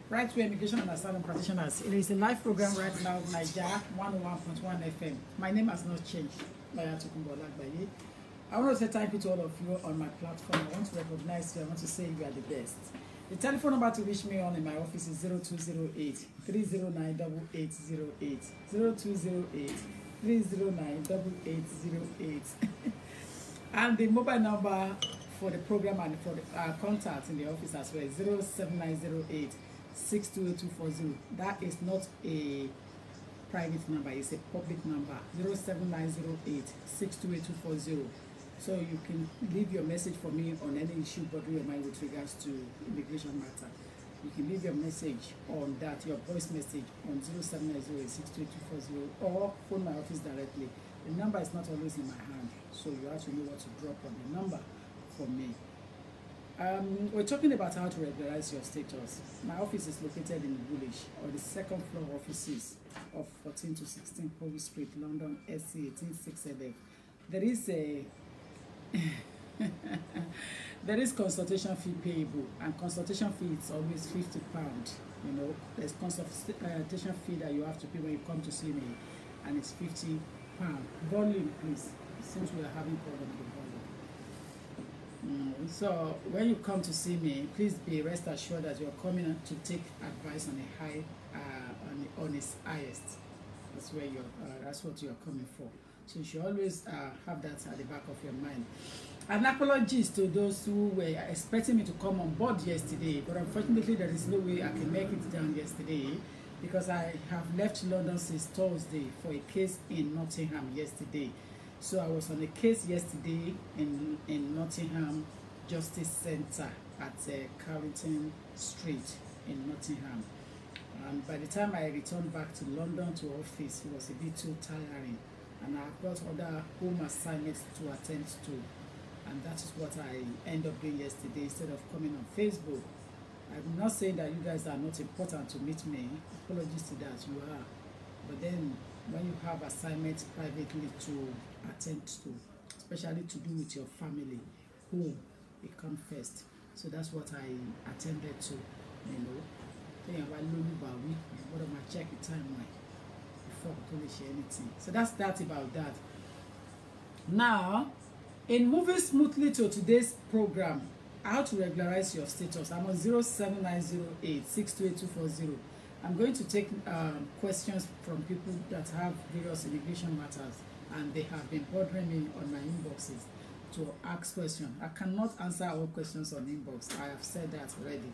Right to Immigration and Asylum Practitioners. It is a live program right now, Nigeria 101.1 FM. My name has not changed. I want to say thank you to all of you on my platform. I want to recognize you. I want to say you are the best. The telephone number to reach me on in my office is 0208 309 8808. 0208 309 8808. And the mobile number for the program and for the contact in the office as well is 07908 628240. That is not a private number, it's a public number. 07908 628240. So you can leave your message for me on any issue bothering your mind with regards to immigration matter. You can leave your message on that, your voice message on 07908 628240, or phone my office directly. The number is not always in my hand, so you have to know what to drop on the number for me. We're talking about how to regularize your status. My office is located in Woolwich, or the second floor offices of 14 to 16 Police Street, London, SC 186LF. There is a There is consultation fee payable, and consultation fee is always £50. You know, there's consultation fee that you have to pay when you come to see me, and it's £50. Volume, please. Since we are having problem with volume. So when you come to see me, please be rest assured that you are coming to take advice on a high, on its highest. That's where that's what you are coming for. So you should always have that at the back of your mind. An apologies to those who were expecting me to come on board yesterday, but unfortunately there is no way I can make it down yesterday because I have left London since Thursday for a case in Nottingham yesterday. So I was on a case yesterday in Nottingham Justice Centre at Carrington Street in Nottingham. And by the time I returned back to London to office, it was a bit too tiring. And I've got other home assignments to attend to. And that is what I end up doing yesterday instead of coming on Facebook. I'm not saying that you guys are not important to meet me. Apologies to that, you are. But then when you have assignments privately to attend to, especially to do with your family, home, it comes first. So that's what I attended to, you know. What am I check the time like before I can share anything. So that's that about that. Now, in moving smoothly to today's program, how to regularize your status. I'm on 07908 628240. I'm going to take questions from people that have various immigration matters, and they have been bothering me on my inboxes to ask questions. I cannot answer all questions on inbox. I have said that already.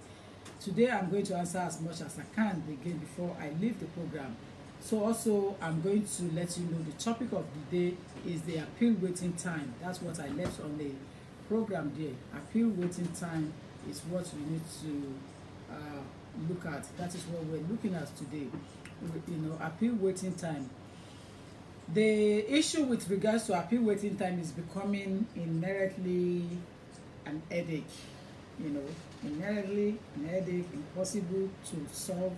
Today I'm going to answer as much as I can again before I leave the program. So also I'm going to let you know the topic of the day is the appeal waiting time. That's what I left on the program there. Appeal waiting time is what we need to look at. That is what we're looking at today. You know, appeal waiting time. The issue with regards to appeal waiting time is becoming inherently an headache. You know, inherently an headache, impossible to solve.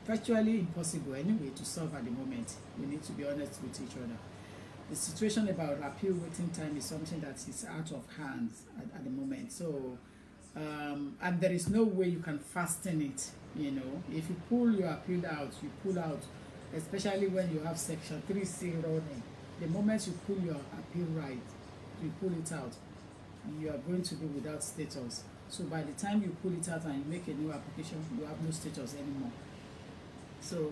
Virtually impossible anyway to solve at the moment. We need to be honest with each other. The situation about appeal waiting time is something that is out of hands at the moment. So, and there is no way you can fasten it. You know, if you pull your appeal out, you pull out, especially when you have Section 3C running. The moment you pull your appeal right, you pull it out, you are going to be without status. So by the time you pull it out and you make a new application, you have no status anymore. So,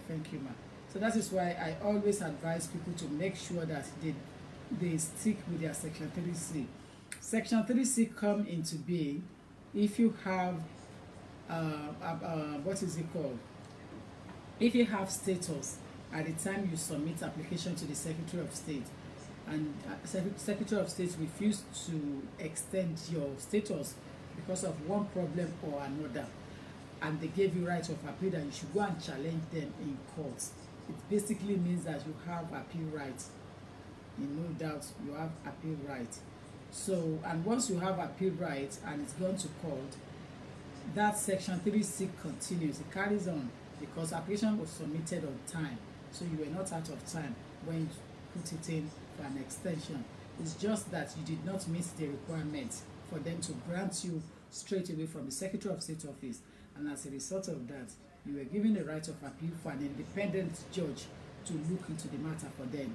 thank you, ma. So that is why I always advise people to make sure that they stick with their Section 3C. Section 3C come into being if you have, what is it called? If you have status at the time you submit application to the Secretary of State, and Secretary of State refused to extend your status because of one problem or another, and they gave you right of appeal that you should go and challenge them in court. It basically means that you have appeal right. In no doubt, you have appeal right. So, and once you have appeal right and it's gone to court, that Section 3C continues. It carries on because application was submitted on time. So you were not out of time when you put it in for an extension. It's just that you did not meet the requirements for them to grant you straight away from the Secretary of State office. And as a result of that, you were given the right of appeal for an independent judge to look into the matter for them.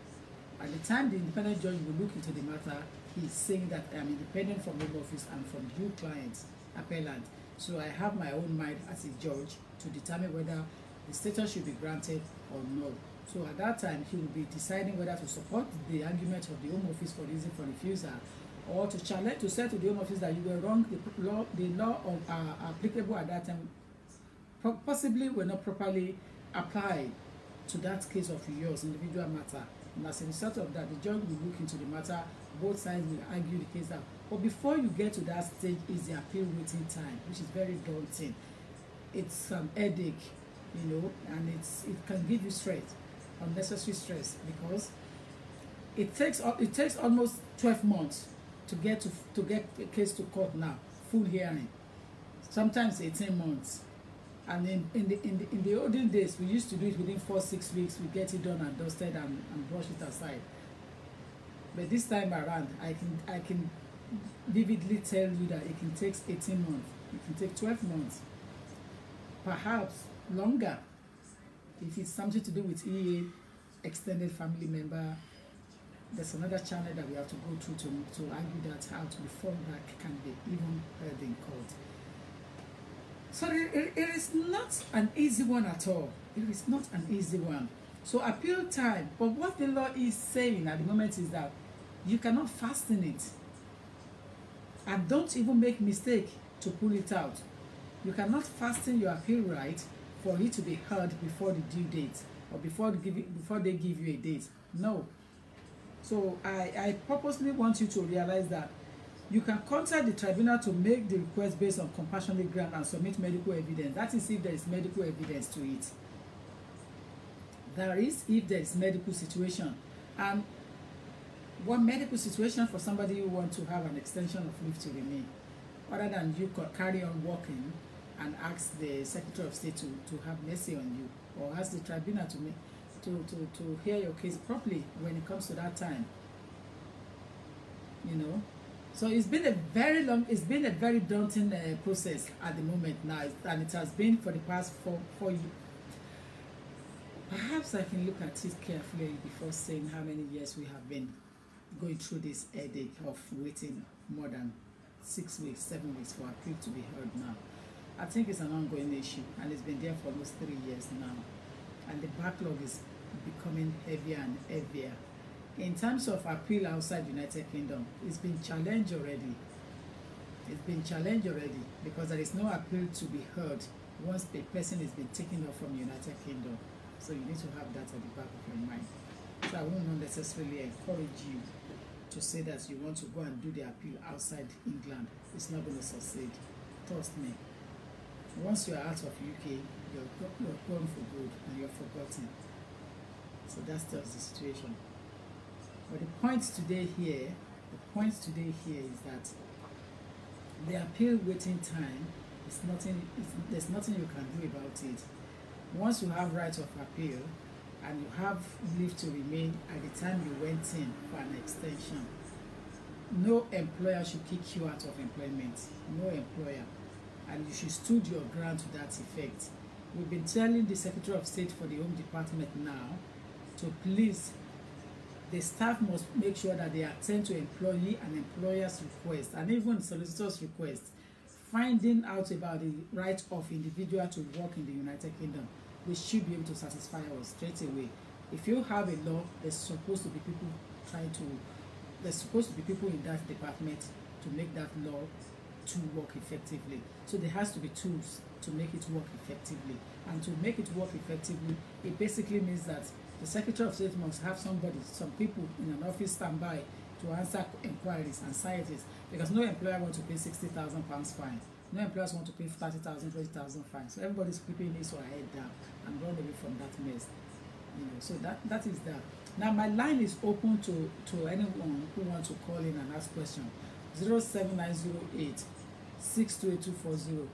At the time the independent judge will look into the matter, he's saying that I am independent from Home Office and from you clients, appellant. So I have my own mind as a judge to determine whether the status should be granted or not. So at that time, he will be deciding whether to support the argument of the Home Office for reason for refusal, or to challenge, to say to the Home Office that you were wrong, the law applicable at that time possibly were not properly applied to that case of yours, individual matter. And as a result of that, the judge will look into the matter, both sides will argue the case out. But before you get to that stage is the appeal waiting time, which is very daunting. It's some headache, you know, and it can give you stress, unnecessary stress, because it takes almost 12 months to get a case to court now, full hearing. Sometimes 18 months. And in the olden days, we used to do it within 4-6 weeks. We get it done and dusted and brush it aside. But this time around, I can vividly tell you that it can take 18 months. It can take 12 months, perhaps longer. If it's something to do with EA, extended family member, there's another channel that we have to go through to argue that out before that can be even heard in court. So it is not an easy one at all. It is not an easy one. So appeal time, but what the law is saying at the moment is that you cannot fasten it. And don't even make mistake to pull it out. You cannot fasten your appeal right for it to be heard before the due date or before they give you a date. No. So I purposely want you to realize that you can contact the tribunal to make the request based on compassionate ground and submit medical evidence. That is if there is medical evidence to it. That is if there is medical situation. And one medical situation for somebody who wants to have an extension of leave to remain, other than you could carry on working and ask the Secretary of State to have mercy on you, or ask the tribunal to hear your case properly when it comes to that time. You know, so it's been a very daunting process at the moment now, and it has been for the past four years. Perhaps I can look at it carefully before saying how many years we have been going through this headache of waiting more than 6 weeks, 7 weeks for appeal to be heard now. I think it's an ongoing issue, and it's been there for almost 3 years now, and the backlog is becoming heavier and heavier. In terms of appeal outside United Kingdom, it's been challenged already. It's been challenged already because there is no appeal to be heard once a person has been taken off from United Kingdom. So you need to have that at the back of your mind. So I will not necessarily encourage you to say that you want to go and do the appeal outside England. It's not going to succeed. Trust me. Once you're out of UK, you're gone for good and you're forgotten. So that's just the situation. But the point today here is that the appeal waiting time is nothing. There's nothing you can do about it. Once you have right of appeal and you have leave to remain at the time you went in for an extension, no employer should kick you out of employment. No employer. And you should stood your ground to that effect. We've been telling the Secretary of State for the Home Department now to please, the staff must make sure that they attend to employee and employer's request, and even solicitor's request, finding out about the right of individual to work in the United Kingdom. They should be able to satisfy us straight away. If you have a law, there's supposed to be people in that department to make that law to work effectively. So there has to be tools to make it work effectively. And to make it work effectively, it basically means that the Secretary of State must have some people in an office standby to answer inquiries, anxieties, because no employer wants to pay £60,000 fine. No employers want to pay 30,000, 20,000 fine. So everybody's keeping his or her head down and run away from that mess. You know, so that is that. Now my line is open to anyone who wants to call in and ask questions. 07908 628240.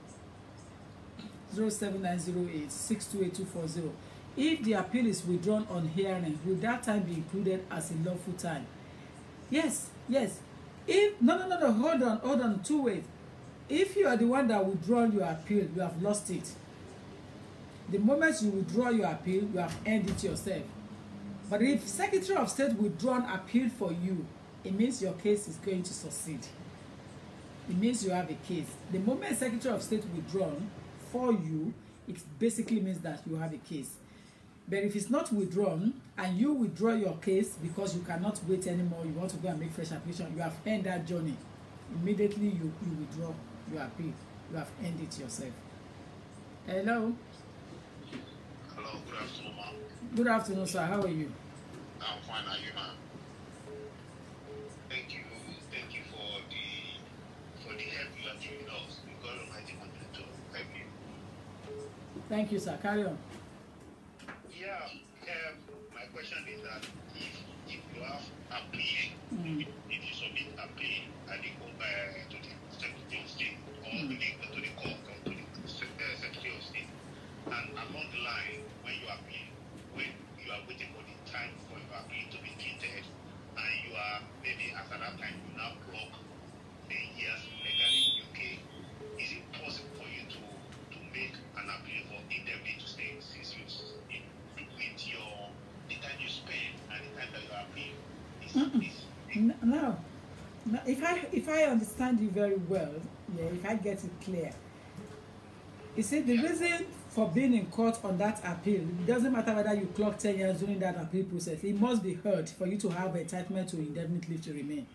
07908 628240. If the appeal is withdrawn on hearing, will that time be included as a lawful time? Yes. If no, hold on, 2 ways. If you are the one that withdraw your appeal, you have lost it. The moment you withdraw your appeal, you have earned it yourself. But if Secretary of State withdraw an appeal for you, it means your case is going to succeed. It means you have a case. The moment Secretary of State withdrawn for you, it basically means that you have a case. But if it's not withdrawn and you withdraw your case because you cannot wait anymore, you want to go and make fresh application, you have ended that journey. Immediately you withdraw your appeal. You have ended it yourself. Hello. Hello, good afternoon, ma'am. Good afternoon, sir. How are you? I'm fine, are you, ma'am? Thank you for the help you have given us. God Almighty continue to help you. Thank you, sir. Carry on. Yeah, my question is that if you have appeal, if you submit appeal and you go to the Secretary of State or to the court or to the Secretary of State, I understand you very well, yeah, if I get it clear, you see the reason for being in court on that appeal, it doesn't matter whether you clock 10 years during that appeal process, it must be heard for you to have entitlement to indefinite leave to remain.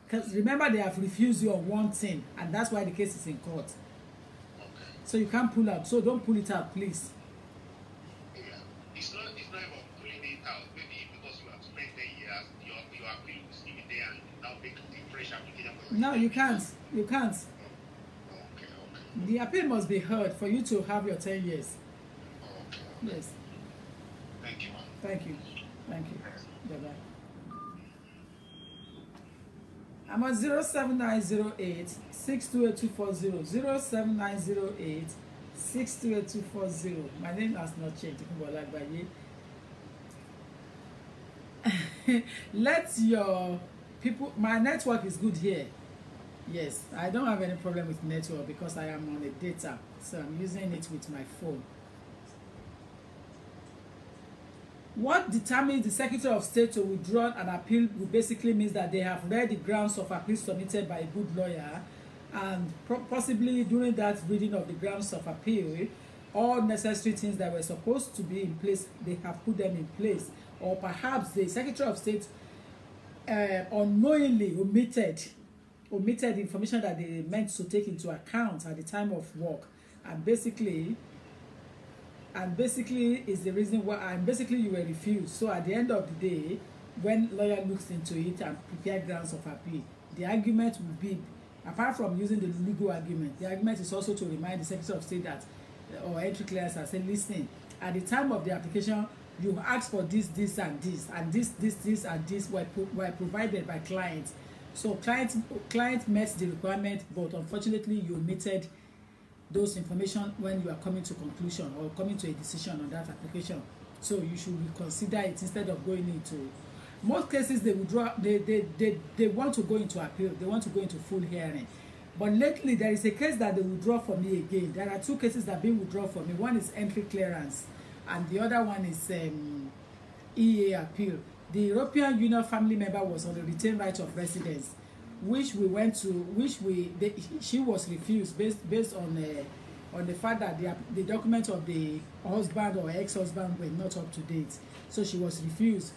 Because remember, they have refused you on one thing, and that's why the case is in court. Okay. So you can't pull out. So don't pull it out, please. Yeah. It's not about pulling it out. Maybe because you have spent 10 years, your appeal will still be there and now make the fresh application. No, you can't. You can't. Okay. The appeal must be heard for you to have your 10 years. Okay. Yes. Thank you, ma'am. Thank you. Bye-bye. I'm on 07908 628240. 07908 628240. My name has not changed. Let your people, my network is good here. Yes, I don't have any problem with network because I am on a data, so I'm using it with my phone. What determines the Secretary of State to withdraw an appeal basically means that they have read the grounds of appeal submitted by a good lawyer, and possibly during that reading of the grounds of appeal, all necessary things that were supposed to be in place, they have put them in place. Or perhaps the Secretary of State unknowingly omitted information that they meant to take into account at the time of work, and basically is the reason why, and basically you were refused. So at the end of the day, when lawyer looks into it and prepare grounds of appeal, the argument will be, apart from using the legal argument, the argument is also to remind the Secretary of State that, or entry clearance, and say, listen, at the time of the application, you asked for this and this, and this and this were provided by clients. So client met the requirement, but unfortunately you omitted those information when you are coming to conclusion or coming to a decision on that application. So you should reconsider it instead of going into, most cases they withdraw, they want to go into appeal, they want to go into full hearing. But lately there is a case that they withdraw for me again. There are two cases that have been withdrawn for me. One is entry clearance and the other one is EA appeal. The European Union family member was on the retained right of residence, which we went to, she was refused based on the fact that the document of the husband or ex-husband were not up to date. So she was refused.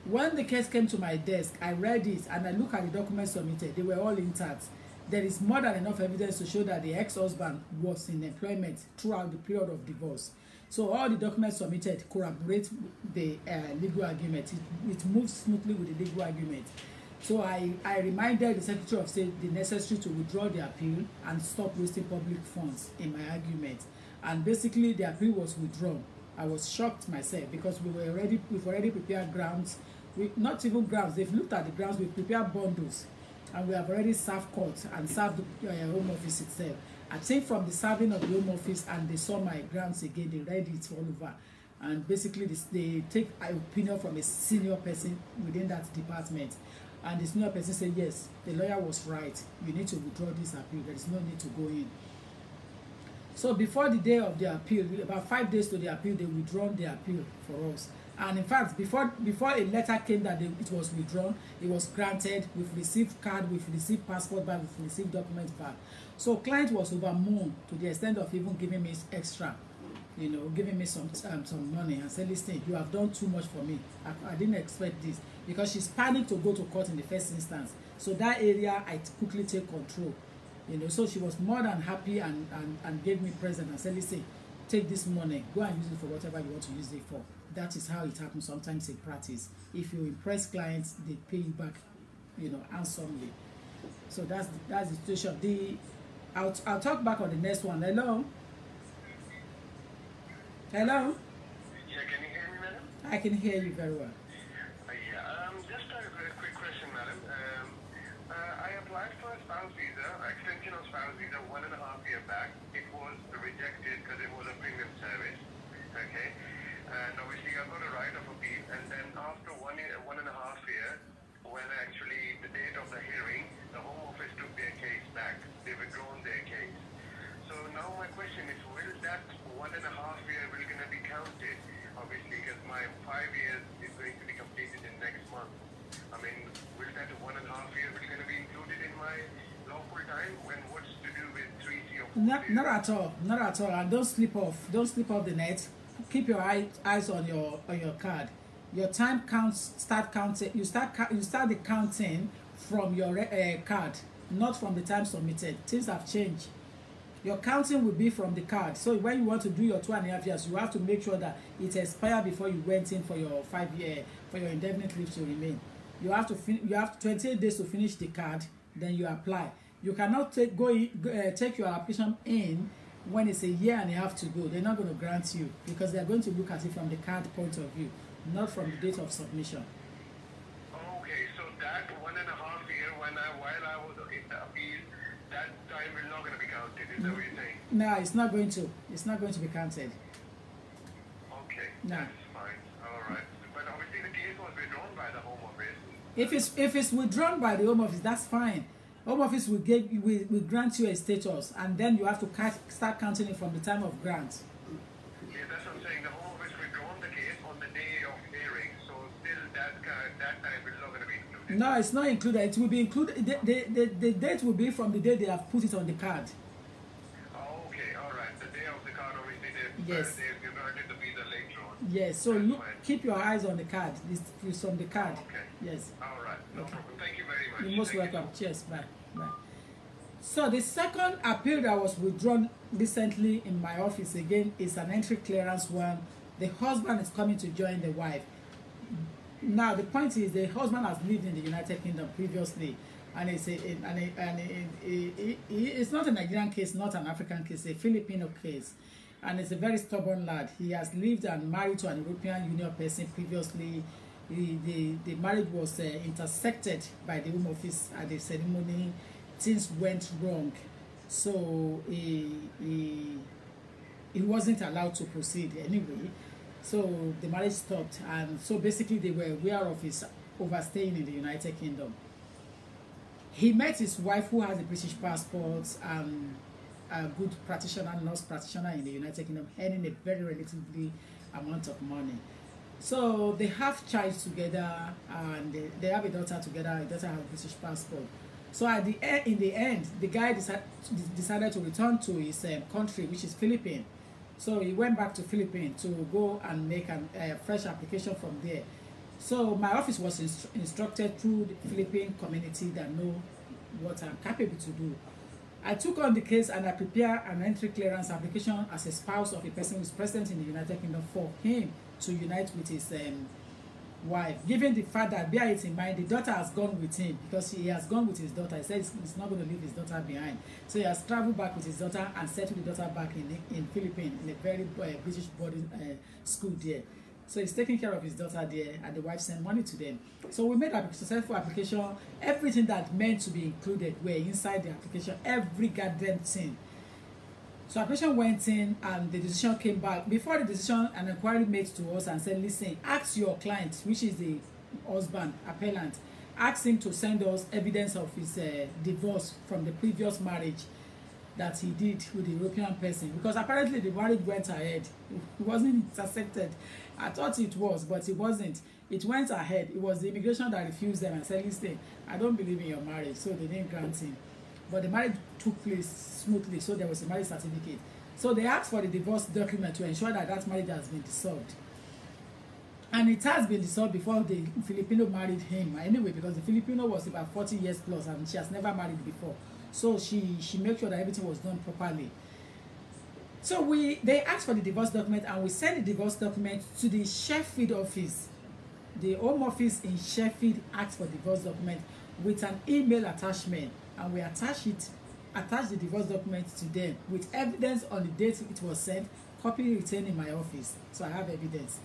When the case came to my desk, I read it and I looked at the documents submitted. They were all intact. There is more than enough evidence to show that the ex-husband was in employment throughout the period of divorce. So all the documents submitted corroborate the legal argument. It moves smoothly with the legal argument. So I reminded the Secretary of State the necessary to withdraw the appeal and stop wasting public funds in my argument. And basically the appeal was withdrawn. I was shocked myself because we've already prepared grounds. Not even grounds, they've looked at the grounds, we've prepared bundles, and we have already served court and served the Home Office itself. I think from the serving of the Home Office, and they saw my grounds again, they read it all over. And basically they take an opinion from a senior person within that department. And the senior person said, yes, the lawyer was right. You need to withdraw this appeal. There is no need to go in. So before the day of the appeal, about 5 days to the appeal, they withdrawn the appeal for us. And in fact, before a letter came that it was withdrawn, it was granted. We've received card, we've received passport back, we've received documents back. So client was overmoon to the extent of even giving me extra, giving me some money and said, listen, you have done too much for me. I didn't expect this, because she's panicked to go to court in the first instance. So that area, I quickly take control. So she was more than happy and gave me present and said, listen, take this money, go and use it for whatever you want to use it for. That is how it happens sometimes in practice. If you impress clients, they pay you back, handsomely. So that's the situation. I'll talk back on the next one. Hello? Hello? Yeah, can you hear me, madam? I can hear you very well. Just a very quick question, madam. I applied for a spouse visa, extension of spouse visa 1.5 years back. It was rejected because it was a premium service. Okay? And obviously I got a right of appeal, and then after 1.5 years, when actually the date of the hearing, the Home Office took their case back. They withdrawn their case. So now my question is, will that 1.5 years will going to be counted? Obviously, because my 5 years is going to be completed in next month. I mean, will that 1.5 years will going to be included in my and what's to do with 3C or 4C? Not at all, not at all. And don't slip off the net. Keep your eyes on your card. Your time counts. Start counting. You start the counting from your card, not from the time submitted. Things have changed. Your counting will be from the card. So when you want to do your 2.5 years, you have to make sure that it expired before you went in for your 5 year for your indefinite leave to remain. You have 28 days to finish the card. Then you apply. You cannot take your application in when it's 1.5 years to go. They're not going to grant you because they're going to look at it from the card point of view, not from the date of submission. Okay, so that 1.5 year while I was in the appeal, that time is not going to be counted. Is that what you're saying? No, it's not going to. It's not going to be counted. Okay, no. That's fine. All right. But obviously the case was withdrawn by the Home Office. If it's withdrawn by the Home Office, that's fine. Home Office will grant you a status, and then you have to start counting it from the time of grant. Yeah, that's what I'm saying. The Home Office withdrawn the case on the day of hearing, so still that time is not going to be included. No, it's not included. It will be included. The date will be from the day they have put it on the card. Oh, okay, all right. The day of the card, obviously, yes. They granted the visa later on. Yes. So keep your eyes on the card. It's on the card. Okay. Yes. All right. No problem. Thank you very much. You're most welcome. Cheers. Bye. Bye. So the second appeal that was withdrawn recently in my office again is an entry clearance one. The husband is coming to join the wife. Now the point is the husband has lived in the United Kingdom previously, and it's not a Nigerian case, not an African case, a Filipino case, and it's a very stubborn lad. He has lived and married to an European Union person previously. The marriage was intersected by the Home Office at the ceremony. Things went wrong, so he wasn't allowed to proceed anyway. So the marriage stopped, and so basically they were aware of his overstaying in the United Kingdom. He met his wife, who has a British passport and a good nurse practitioner in the United Kingdom, earning a very relatively amount of money. So they have child together, and they have a daughter together. The daughter has a British passport. So in the end, the guy decided to return to his country, which is Philippines. So he went back to Philippines to go and make a fresh application from there. So my office was instructed through the Philippine community that know what I'm capable to do. I took on the case and I prepared an entry clearance application as a spouse of a person who is present in the United Kingdom for him to unite with his wife, given the fact that, bear it in mind, the daughter has gone with him because he has gone with his daughter. He said he's not going to leave his daughter behind. So he has traveled back with his daughter and settled the daughter back in Philippines in a very British boarding school there. So he's taking care of his daughter there, and the wife sent money to them. So we made a successful application. Everything that meant to be included were inside the application, every goddamn thing. So application went in, and the decision came back. Before the decision, an inquiry made to us and said, listen, ask your client, which is the husband, appellant, ask him to send us evidence of his divorce from the previous marriage that he did with the European person, because apparently the marriage went ahead. It wasn't intercepted. I thought it was, but it wasn't. It went ahead. It was the immigration that refused them and said, listen, I don't believe in your marriage, so they didn't grant him. But the marriage took place smoothly, so there was a marriage certificate. So they asked for the divorce document to ensure that that marriage has been dissolved. And it has been dissolved before the Filipino married him anyway, because the Filipino was about 40 years plus and she has never married before. So she made sure that everything was done properly. So they asked for the divorce document, and we sent the divorce document to the Sheffield office. The Home Office in Sheffield asked for divorce document with an email attachment, and we attached the divorce document to them with evidence on the date it was sent, copy retained in my office, so I have evidence.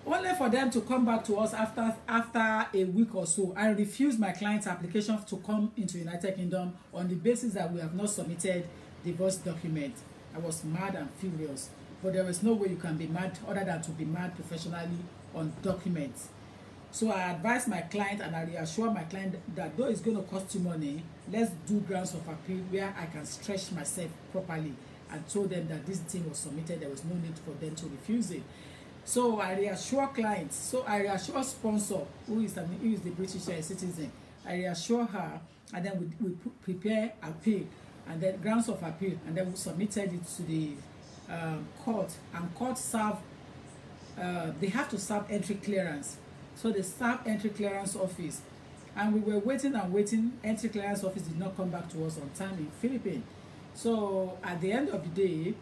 Only for them to come back to us after a week or so and refuse my client's application to come into United Kingdom on the basis that we have not submitted divorce document. I was mad and furious, but there was no way you can be mad other than to be mad professionally on documents. So I advised my client and I reassured my client that though it's going to cost you money, let's do grounds of appeal where I can stretch myself properly, and told them that this thing was submitted. There was no need for them to refuse it. So I reassure clients. So I reassure sponsor, who is the British citizen, I reassure her, and then we prepare appeal, and then grounds of appeal, and then we submitted it to the court, and court serve. They have to serve entry clearance, so they serve entry clearance office, and we were waiting and waiting. Entry clearance office did not come back to us on time in Philippines. So at the end of the day,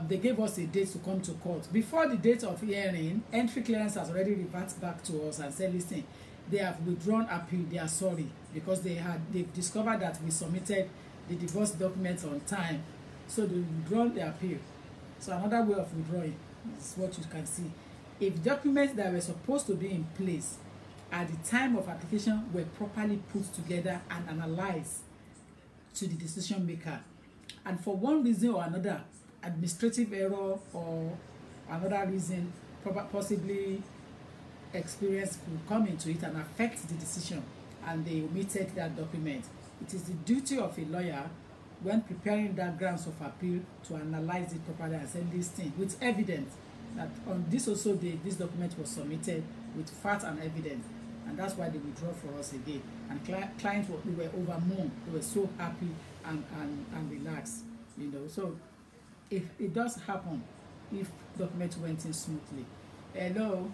they gave us a date to come to court. Before the date of hearing, entry clearance has already reverted back to us and said, listen, they have withdrawn appeal. They are sorry because they've discovered that we submitted the divorce documents on time, so they withdrawn the appeal. So another way of withdrawing is what you can see. If documents that were supposed to be in place at the time of application were properly put together and analyzed to the decision maker, and for one reason or another, administrative error or another reason, possibly experience could come into it and affect the decision, and they omitted that document, it is the duty of a lawyer when preparing that grounds of appeal to analyze it properly and send this thing with evidence that on this also this document was submitted with facts and evidence, and that's why they withdraw for us again. And clients we were overwhelmed, they were so happy and relaxed, you know. So if it does happen, if document went in smoothly. Hello.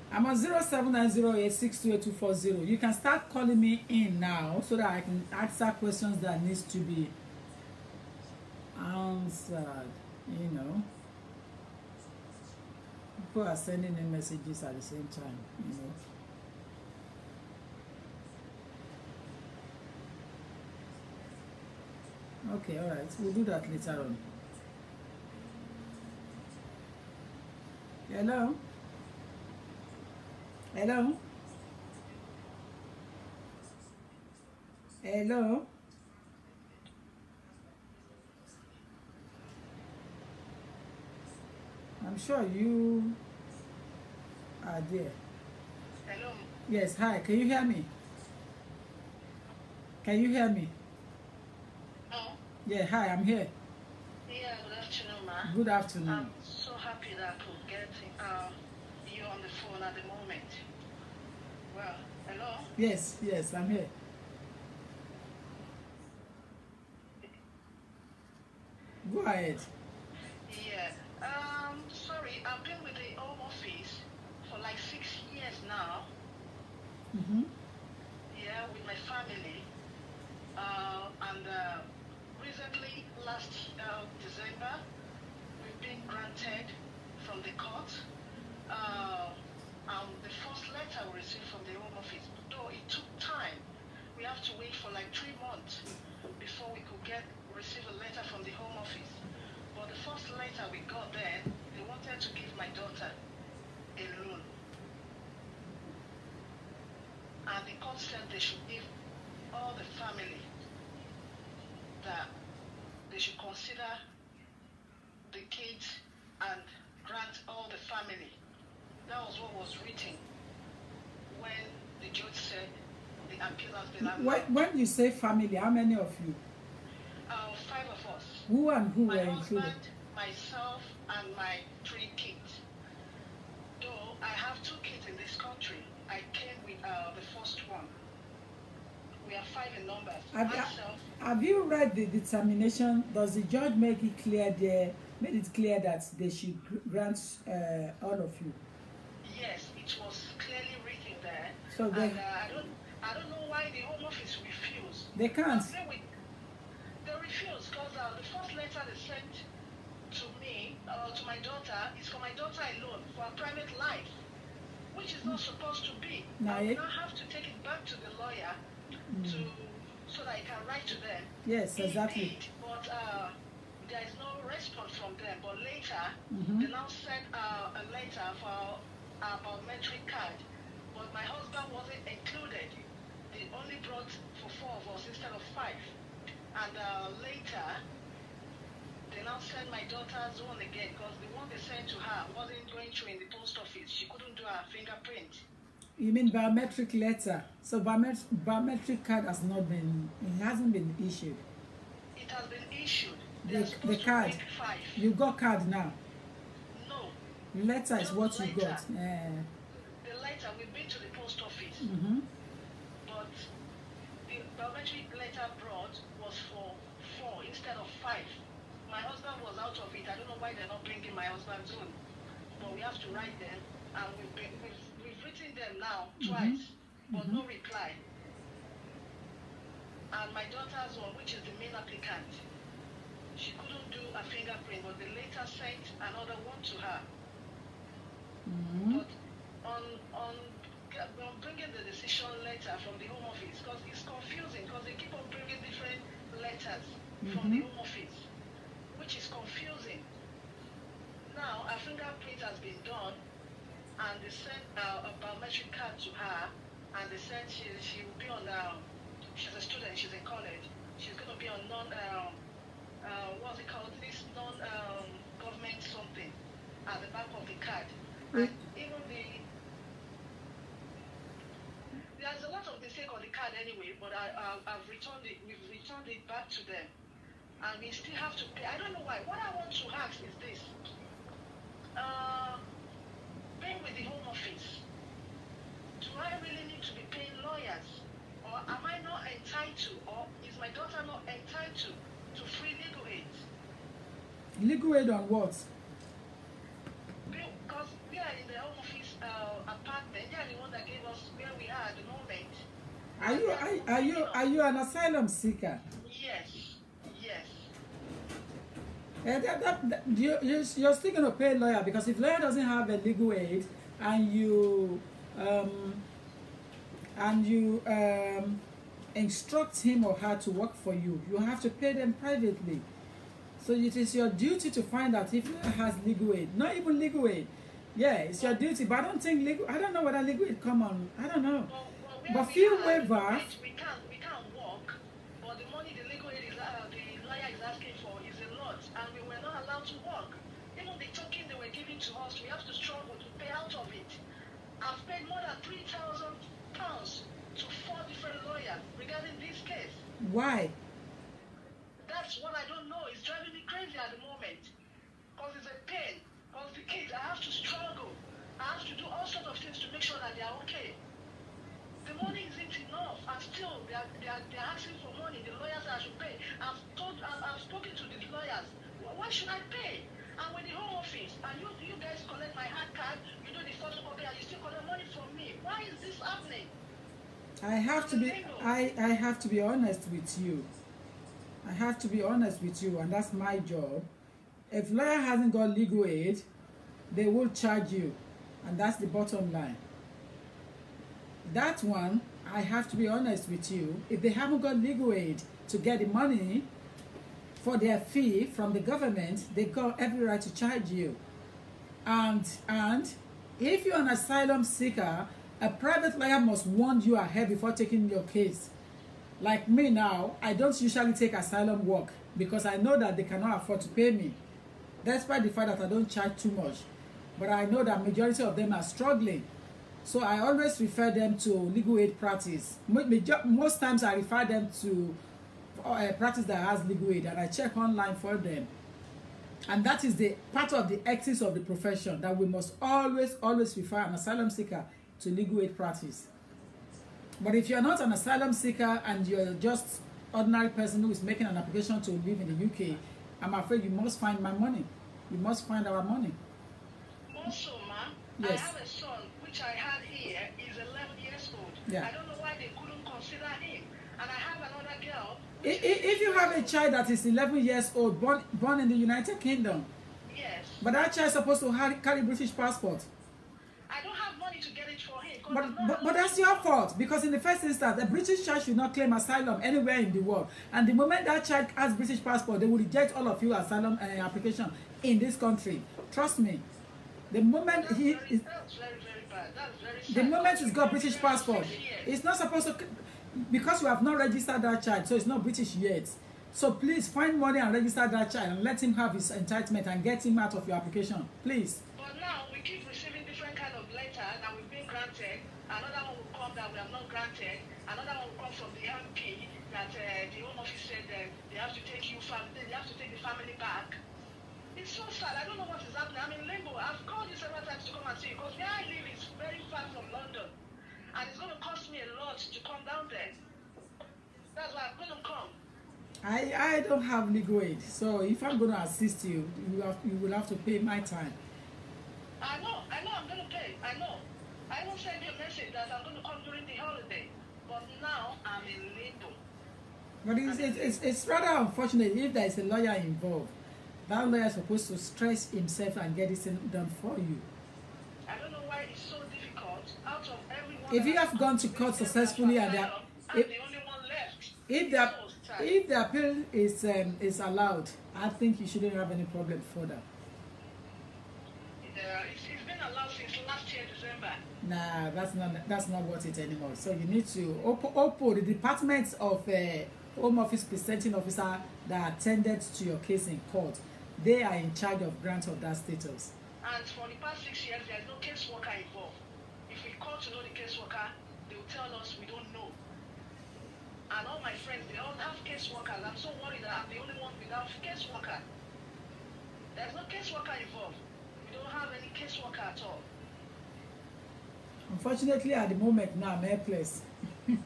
I'm on 0790862824. You can start calling me in now so that I can answer questions that needs to be answered. You know, people are sending in messages at the same time. You know. Okay, all right. We'll do that later on. Hello. I'm sure you are there. Hello. Yes, hi. Can you hear me? Oh. Yeah, hi, I'm here. Yeah, good afternoon, ma. Good afternoon. I'm so happy that I could get you on the phone at the moment. Well, hello? Yes, I'm here. Go ahead. Yeah. Sorry, I've been with the Home Office for like 6 years now. Yeah, with my family. And recently, last December, we've been granted from the court. The first letter we received from the Home Office, though it took time. We have to wait for like 3 months before we could receive a letter from the Home Office. But the first letter we got then, they wanted to give my daughter a loan. And the court said they should give all the family that they should consider the kids and grant all the family. That was what was written when the judge said the appeal has been allowed. When you say family, how many of you? 5 of us. Who and who were My included? husband, myself, and my 3 kids. Though I have 2 kids in this country, I came with the first one. We are 5 in numbers. Have you read the determination? Does the judge make it clear there? Made it clear that they should grant all of you? Yes, it was clearly written there. So they, and I don't know why the Home Office refused. They can't. They refused because the first letter they sent to me, to my daughter, is for my daughter alone, for her private life, which is not supposed to be. I will now have to take it back to the lawyer so that I can write to them. Yes, exactly. Indeed, but there is no response from them. But later, they now sent a letter for our biometric card. But my husband wasn't included. They only brought for 4 of us instead of 5. And later, they now sent my daughter's one again because the one they sent to her wasn't going through in the post office. She couldn't do her fingerprint. You mean biometric letter? So biometric card has not been, it hasn't been issued. It has been issued. The card. You got card now? No, Letter is what you got. The letter, we've been to the post office. But the biometric letter brought was for 4 instead of 5. My husband was out of it. I don't know why they're not bringing my husband's own. But we have to write them. And we've written them now twice, but no reply. And my daughter's one, which is the main applicant, she couldn't do a fingerprint, but they later sent another one to her. But on bringing the decision letter from the Home Office, because it's confusing, because they keep on bringing different letters from the Home Office, which is confusing. Now, a fingerprint has been done, and they sent a biometric card to her, and they said she will be on, she's a student, she's in college, she's going to be on what's it called, this non-government something at the back of the card. And even there's a lot of mistake on the card anyway, but we've returned it back to them. And we still have to pay. I don't know why. What I want to ask is this. Being with the Home Office, do I really need to be paying lawyers? Or am I not entitled, or is my daughter not entitled to free legal aid? Legal aid on what? Because we are in the Home Office apartment. They are the one that gave us where we are at the moment. Are you an asylum seeker? Yes. You're still going to pay a lawyer, because if lawyer doesn't have a legal aid and you instruct him or her to work for you, you have to pay them privately. So it is your duty to find out if lawyer has legal aid. Not even legal aid. Yeah, it's your duty, but I don't think I don't know whether legal aid come on. I don't know. But few waiver. We can't walk, but the money the legal aid is the lawyer is asking for is a lot, and we were not allowed to walk. Even the token they were giving to us, we have to struggle to pay out of it. I've paid more than £3,000 to 4 different lawyers regarding this case. Why? That's what I don't know. It's driving me crazy at the moment, because it's a pain. Because the kids, I have to struggle. I have to do all sorts of things to make sure that they are okay. The money isn't enough, and still they're asking for money. The lawyers I should pay. I've spoken to the lawyers. Why should I pay? And with the Home Office, and you guys collect my hard card, you do the photocopy, and you still collect money from me. Why is this happening? I have to be honest with you. I have to be honest with you, and that's my job. If lawyer hasn't got legal aid, they will charge you, and that's the bottom line. That one, I have to be honest with you. If they haven't got legal aid to get the money for their fee from the government, they got every right to charge you. And if you're an asylum seeker, a private lawyer must warn you ahead before taking your case. Like me now, I don't usually take asylum work because I know that they cannot afford to pay me. Despite the fact that I don't charge too much. But I know that majority of them are struggling. So I always refer them to legal aid practice. Most times I refer them to a practice that has legal aid, and I check online for them. And that is the part of the ethics of the profession, that we must always refer an asylum seeker to legal aid practice. But if you're not an asylum seeker and you're just ordinary person who is making an application to live in the UK, I'm afraid you must find my money. You must find our money. Also, ma'am, yes. I have a son, which I had here, is 11 years old. Yeah. I don't know why they couldn't consider him. And I have another girl. If you have a child that is 11 years old, born in the United Kingdom, yes. But that child is supposed to carry British passport. I don't have money to get it for him. But that's your fault, because in the first instance, a British child should not claim asylum anywhere in the world. And the moment that child has British passport, they will reject all of your asylum application in this country. Trust me. The moment that's very bad. That's very sad. The moment he's got British passport, it's not supposed to, because you have not registered that child, so it's not British yet. So please find money and register that child and let him have his entitlement and get him out of your application, please. But now we keep receiving different kind of letters that we've been granted. Another one will come that we have not granted. Another one will come from the MP that the Home Office said that they have to take the family back. It's so sad. I don't know what is happening. I'm in limbo. I've called you several times to come and see you because where I live is very far from London. And it's going to cost me a lot to come down there. That's why I'm going to come. I don't have legal aid. So if I'm going to assist you, you will have to pay my time. I know I'm going to pay. I know. I will send you a message that I'm going to come during the holiday. But now I'm in limbo. But it's rather unfortunate if there is a lawyer involved. That lawyer is supposed to stress himself and get it done for you. I don't know why it's so difficult. Out of everyone, if you have gone to court successfully and I'm the only one left. If the appeal is allowed, I think you shouldn't have any problem further. It's been allowed since last year December. Nah, that's not worth it anymore. So you need to OPPO, the Department of Home Office Presenting Officer that attended to your case in court. They are in charge of grant of that status. And for the past 6 years, there is no caseworker involved. If we call to know the caseworker, they will tell us we don't know. And all my friends, they all have caseworkers. I'm so worried that I'm the only one without caseworker. There's no caseworker involved. We don't have any caseworker at all. Unfortunately, at the moment now, I'm helpless. You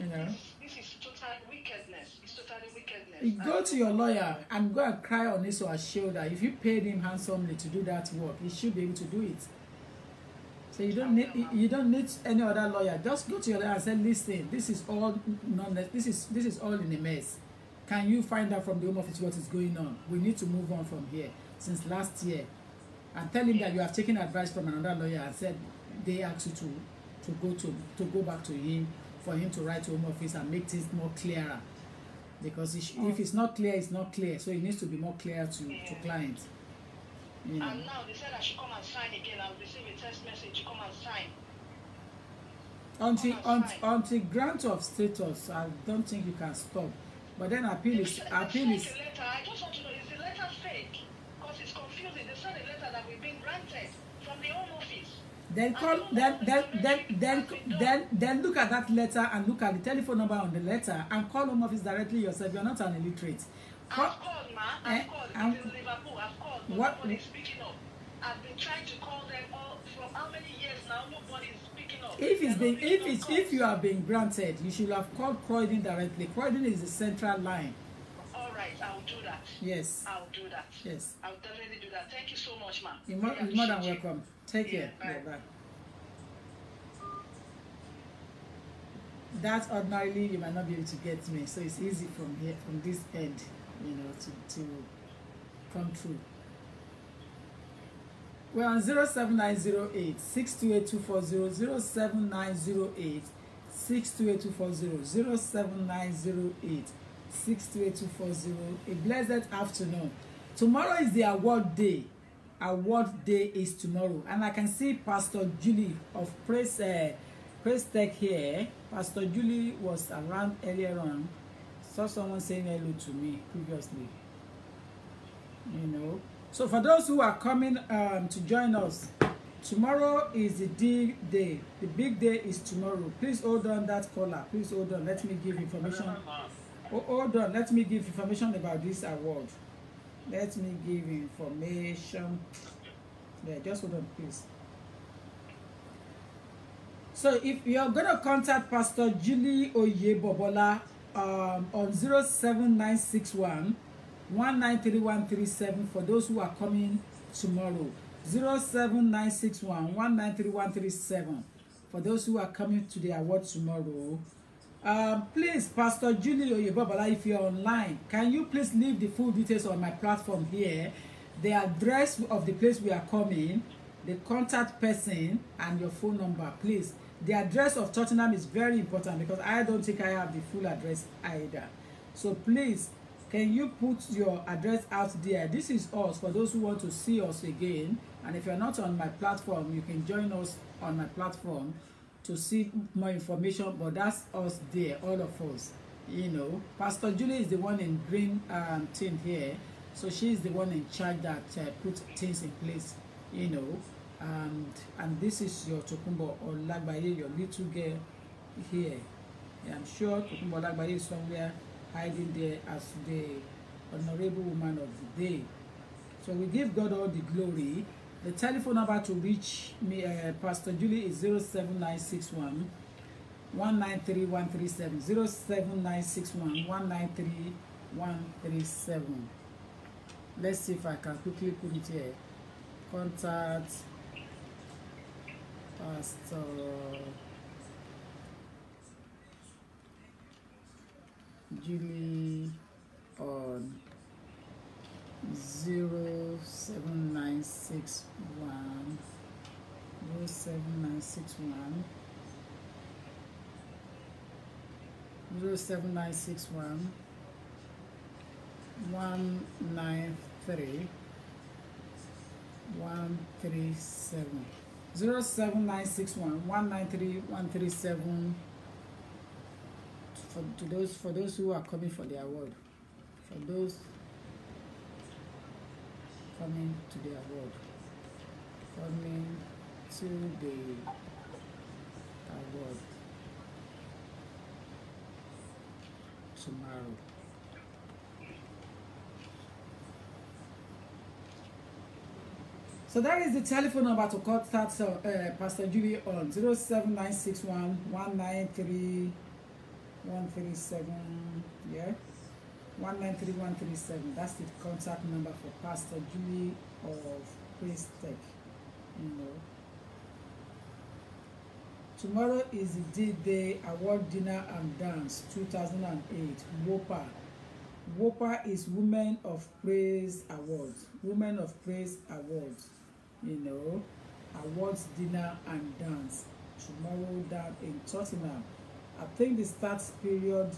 know. This is total wickedness. It's totally wickedness. You go to your lawyer and go and cry on his or her shoulder. If you paid him handsomely to do that work, he should be able to do it. So you don't need any other lawyer. Just go to your lawyer and say, listen, this is all this is all in a mess. Can you find out from the Home Office what is going on? We need to move on from here since last year. And tell him that you have taken advice from another lawyer and said they asked you to go back to him for him to write to Home Office and make things more clearer. Because if it's not clear, it's not clear. So it needs to be more clear to clients. You know. And now they said I should come and sign again. I'll receive a text message to come and sign. Until grant of status, I don't think you can stop. But then appeal is. I just want to know, is the letter fake? Because it's confusing. They sent a letter that we've been granted from the Home Office. Then look at that letter and look at the telephone number on the letter and call Home Office directly yourself. You're not an illiterate. I've called, ma. I've called. It's in Liverpool. I've called, but nobody's speaking up. I've been trying to call them all from how many years now? Nobody's speaking up. If you have been granted, you should have called Croydon directly. Croydon is the central line. All right, I'll do that. Yes. I'll do that. Yes. I'll definitely do that. Thank you so much, ma'am. You're more than welcome. Take care. Bye. Yeah, bye. That ordinarily you might not be able to get me, so it's easy from here, from this end, you know, to come through. We're on 07908 628 07908 628 07908 628 A blessed afternoon. Tomorrow is the award day. Award day is tomorrow, and I can see Pastor Julie of Praise Tech here. Pastor Julie was around earlier on. Saw someone saying hello to me previously. You know. So for those who are coming to join us, tomorrow is the big day. The big day is tomorrow. Please hold on that caller. Please hold on. Let me give information. Hold on. Let me give information about this award. Let me give information. Yeah, just hold on, please. So if you're going to contact Pastor Julie Oyebobola on 07961 193137 for those who are coming tomorrow. 07961 193137 for those who are coming to the award tomorrow. Please, Pastor Julie Oyebobola, if you're online, can you please leave the full details on my platform here, the address of the place we are coming, the contact person, and your phone number, please. The address of Tottenham is very important because I don't think I have the full address either. So please, can you put your address out there? This is us for those who want to see us again. And if you're not on my platform, you can join us on my platform to see more information. But that's us there, all of us. You know, Pastor Julie is the one in green team here. So she's the one in charge that puts things in place, you know. And this is your Tokumbo Olagbaye, your little girl here. Yeah, I'm sure Tokumbo Olagbaye is somewhere hiding there as they Honorable Woman of the Day. So we give God all the glory. The telephone number to reach me, Pastor Julie, is 07961 193 137. 07961 193 137. Let's see if I can quickly put it here. Contact Pastor Julie on 07961 07961 07961 193 137. 07961 193 137. For those who are coming for the award, for those coming to the award, coming to the award tomorrow. So that is the telephone number to contact Pastor Julie on 07961 193 137. Yeah, 193 137. That's the contact number for Pastor Julie of Praise Tech. You know, tomorrow is the D-Day Award Dinner and Dance 2008. WOPA. WOPA is Women of Praise Awards. Women of Praise Awards. You know, awards dinner and dance tomorrow down in Tottenham. I think the starts period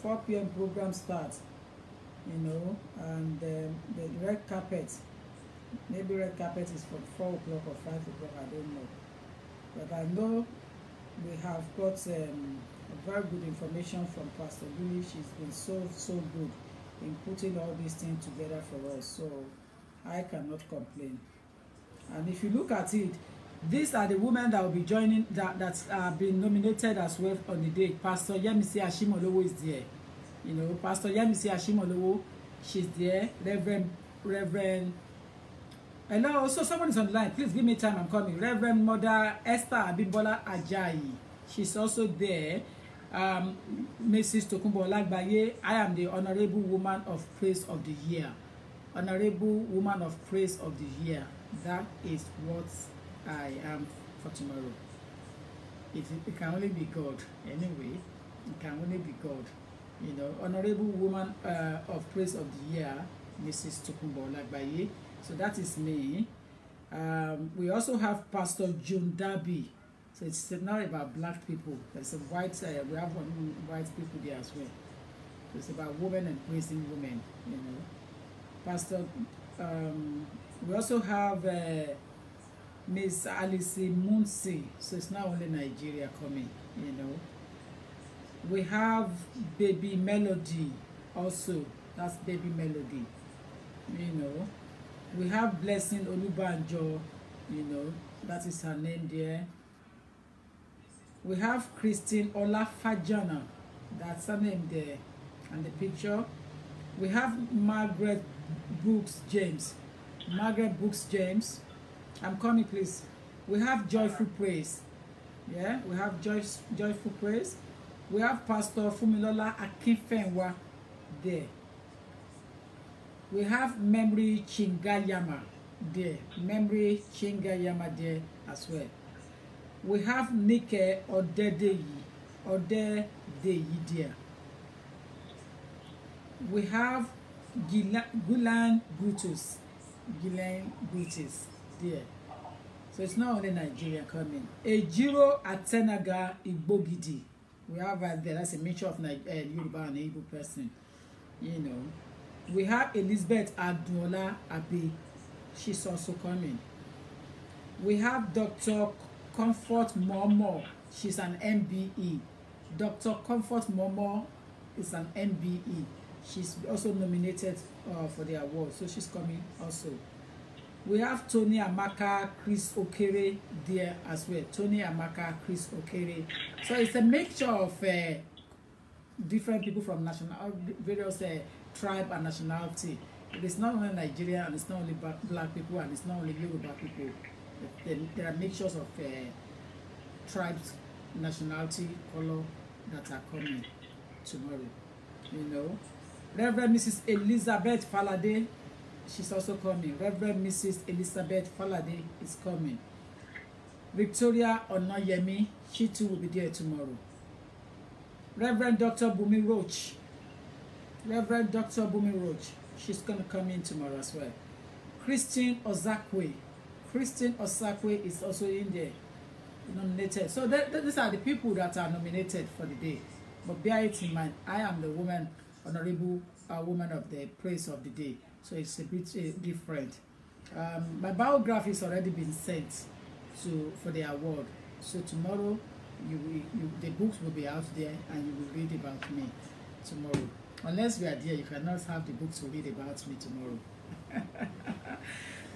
4 p.m. program starts. You know, and the red carpet. Maybe red carpet is from 4 o'clock or 5 o'clock. I don't know, but I know we have got a very good information from Pastor Julie. She's been so good in putting all these things together for us. So I cannot complain. And if you look at it, these are the women that will be joining, that have been nominated as well on the day. Pastor Yemisi Ashimolowo is there. You know, Pastor Yemisi Ashimolowo, she's there. Reverend. Hello, also someone is on the line. Please give me time, I'm coming. Reverend Mother Esther Abimbola Ajayi, she's also there. Mrs. Tokunbo Olagbaye, I am the Honorable Woman of Praise of the Year. Honorable Woman of Praise of the Year. That is what I am for tomorrow. It can only be God. Anyway, it can only be God. You know, Honorable Woman of Praise of the Year, Mrs. Tokunbo Olagbaye. So that is me. We also have Pastor June Darby. So it's not about black people. There's a white. We have one white people there as well. So it's about women and praising women. You know, Pastor. We also have Miss Alice Munsi. So it's not only Nigeria coming. You know, we have Baby Melody also. That's Baby Melody. You know. We have Blessing Olubanjo, you know, that is her name there. We have Christine Olafajana, that's her name there, and the picture. We have Margaret Brooks James. Margaret Brooks James. I'm coming, please. We have Joyful Praise. Yeah, we have Joyful Praise. We have Pastor Fumilola Akinfenwa there. We have Memory Chingayama there. Memory Chingayama there as well. We have Nike Odedeyi there. We have Gulan Brutus. Gulan Brutus there. So it's not only Nigeria coming. Ejiro Atenaga Igbogidi. We have there. That's a mixture of Yoruba and Igbo person. You know. We have Elizabeth Adunola Abe. She's also coming. We have Dr. Comfort Momo. She's an MBE. Dr. Comfort Momo is an MBE. She's also nominated for the award. So she's coming also. We have Tony Amaka, Chris Okere there as well. Tony Amaka, Chris Okere. So it's a mixture of different people from various tribe and nationality. It is not only Nigeria, and it's not only black people, and it's not only Yoruba people. There are mixtures of tribes, nationality, color that are coming tomorrow. You know, Reverend Mrs. Elizabeth Falade, she's also coming. Reverend Mrs. Elizabeth Falade is coming. Victoria Onoyemi, she too will be there tomorrow. Reverend Dr. Bumi Roach. Reverend Dr. Bumi Roach, she's going to come in tomorrow as well. Christine Ozakwe. Christine Ozakwe is also in there, nominated. So these are the people that are nominated for the day. But bear it in mind, I am the woman, honorable woman of the praise of the day. So it's a bit different. My biography has already been sent for the award. So tomorrow, the books will be out there and you will read about me tomorrow. Unless we are there, you cannot have the books to read about me tomorrow.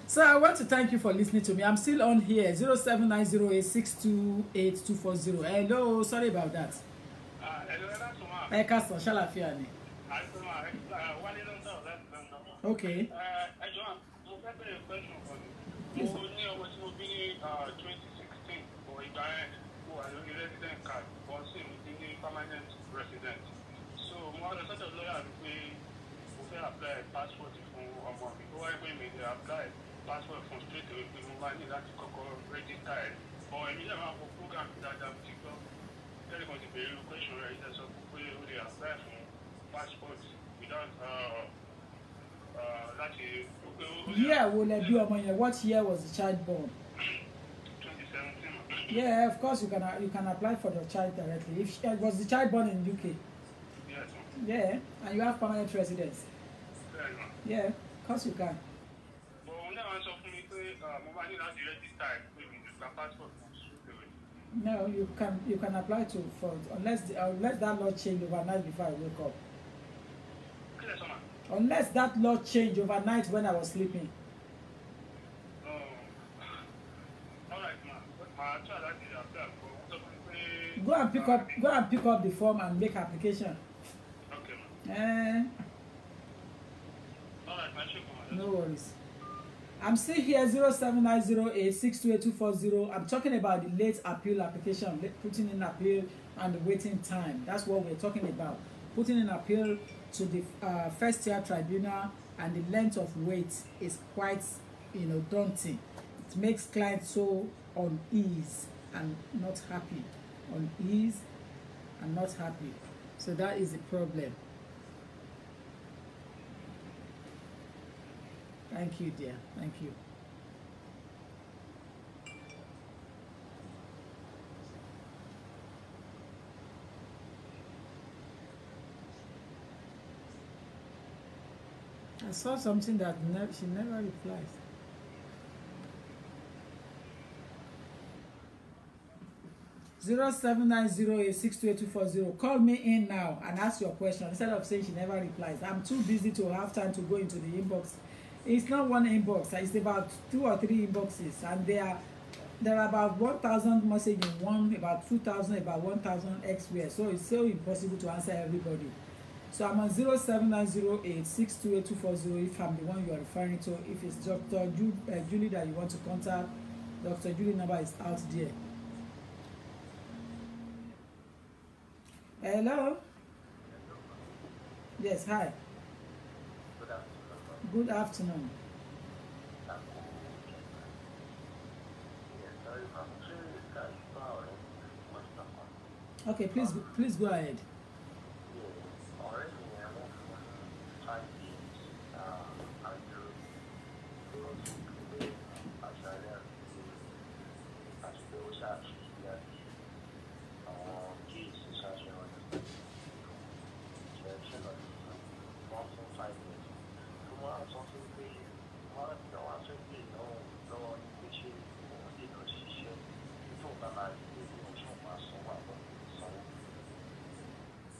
So I want to thank you for listening to me. I'm still on here, 07908628240. Hello, sorry about that. Okay. Passport from straight away pé mo bá ní láti kọ́kọ́ register ẹ̀ or èmi náà máa kó program dáadáa mo ti gbọ́ tẹ́lẹ̀kan ti bèrè location rẹ̀ ìṣẹ́ sọ pé ó lè apply fún passport without láti. Yeah, wo lẹ bí ọmọ yẹn? What year was the child born? 2017. Yeah, of course you can apply for your child directly. If was the child born in UK? Yes. Yeah, and you have permanent residence. Yeah, of course you can. No, you can apply for unless that law change overnight before I wake up. Unless that law change overnight when I was sleeping. Go and pick up the form and make application. Okay. No worries. I'm still here, 07908628240. I'm talking about the late appeal application, putting in appeal and the waiting time. That's what we're talking about. Putting in appeal to the First Tier Tribunal, and the length of wait is quite, daunting. It makes clients so unease and not happy. Unease and not happy. So that is the problem. Thank you, dear. Thank you. I saw something that she never replies. Zero 790862824. Call me in now and ask your question instead of saying she never replies. I'm too busy to have time to go into the inbox. It's not one inbox, it's about 2 or 3 inboxes, and there are about 1,000 messages in one, about 2,000, about 1,000 elsewhere. So it's so impossible to answer everybody. So I'm on 07908628240 if I'm the one you are referring to. If it's Dr. Julie that you want to contact, Dr. Julie number is out there. Hello? Yes, hi. Good afternoon. Okay, please go ahead.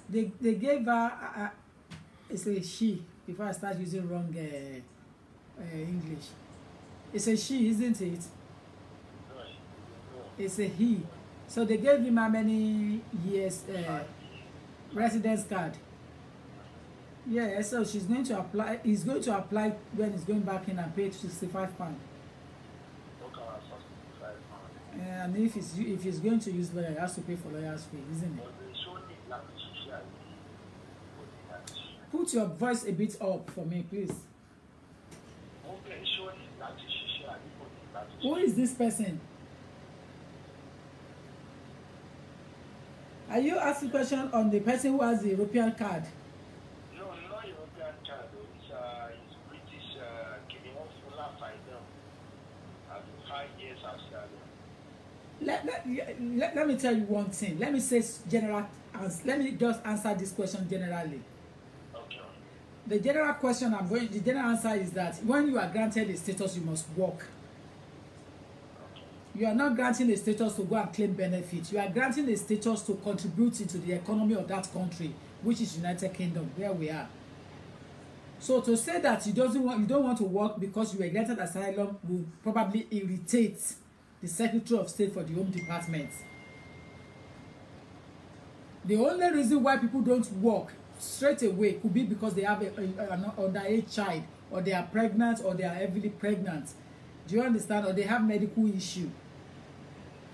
They gave her it's a she before I start using wrong English. It's a she, isn't it? It's a he. So they gave him how many years residence card? Yeah, so she's going to apply. He's going to apply when he's going back in and pay £65. Okay, £65. And if he's going to use lawyer, he has to pay for lawyer's fee, isn't it? Put your voice a bit up for me, please. Who is this person? Are you asking question on the person who has the European card? No, not European card. It's British. After 5 years after. Let me tell you one thing. Let me say general. Let me just answer this question generally. Okay. The general question the general answer is that when you are granted a status, you must work. You are not granting a status to go and claim benefits. You are granting a status to contribute into the economy of that country, which is United Kingdom, where we are. So to say that you don't want to work because you were granted asylum will probably irritate the Secretary of State for the Home Department. The only reason why people don't work straight away could be because they have an underage child, or they are pregnant, or they are heavily pregnant. Do you understand? Or they have medical issue.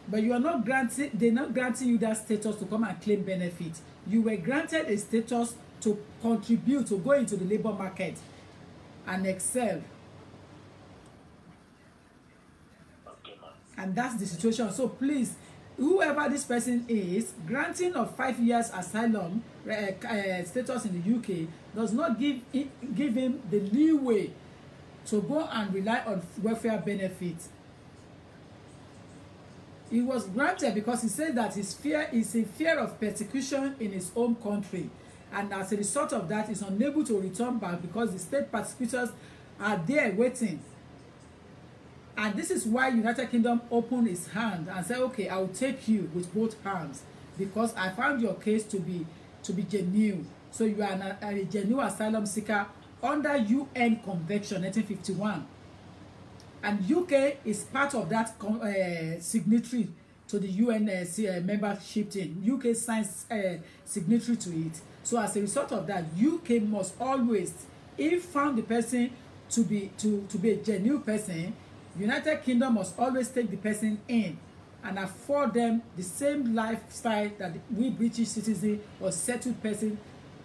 But you are not granting, they're not granting you that status to come and claim benefits. You were granted a status to contribute, to go into the labor market and excel. Okay, ma'am. And that's the situation. So please, whoever this person is, granting of 5 years asylum status in the UK does not give him the leeway to go and rely on welfare benefits. He was granted because he said that he's in fear of persecution in his home country, and as a result of that, he's unable to return back because the state prosecutors are there waiting. And this is why United Kingdom opened its hand and said, okay, I will take you with both hands because I found your case to be genuine. So you are a genuine asylum seeker under UN Convention 1951. And UK is part of that signatory to the UN membership thing. UK signs signatory to it. So as a result of that, UK must always, if found the person to be a genuine person, United Kingdom must always take the person in and afford them the same lifestyle that we British citizens or settled person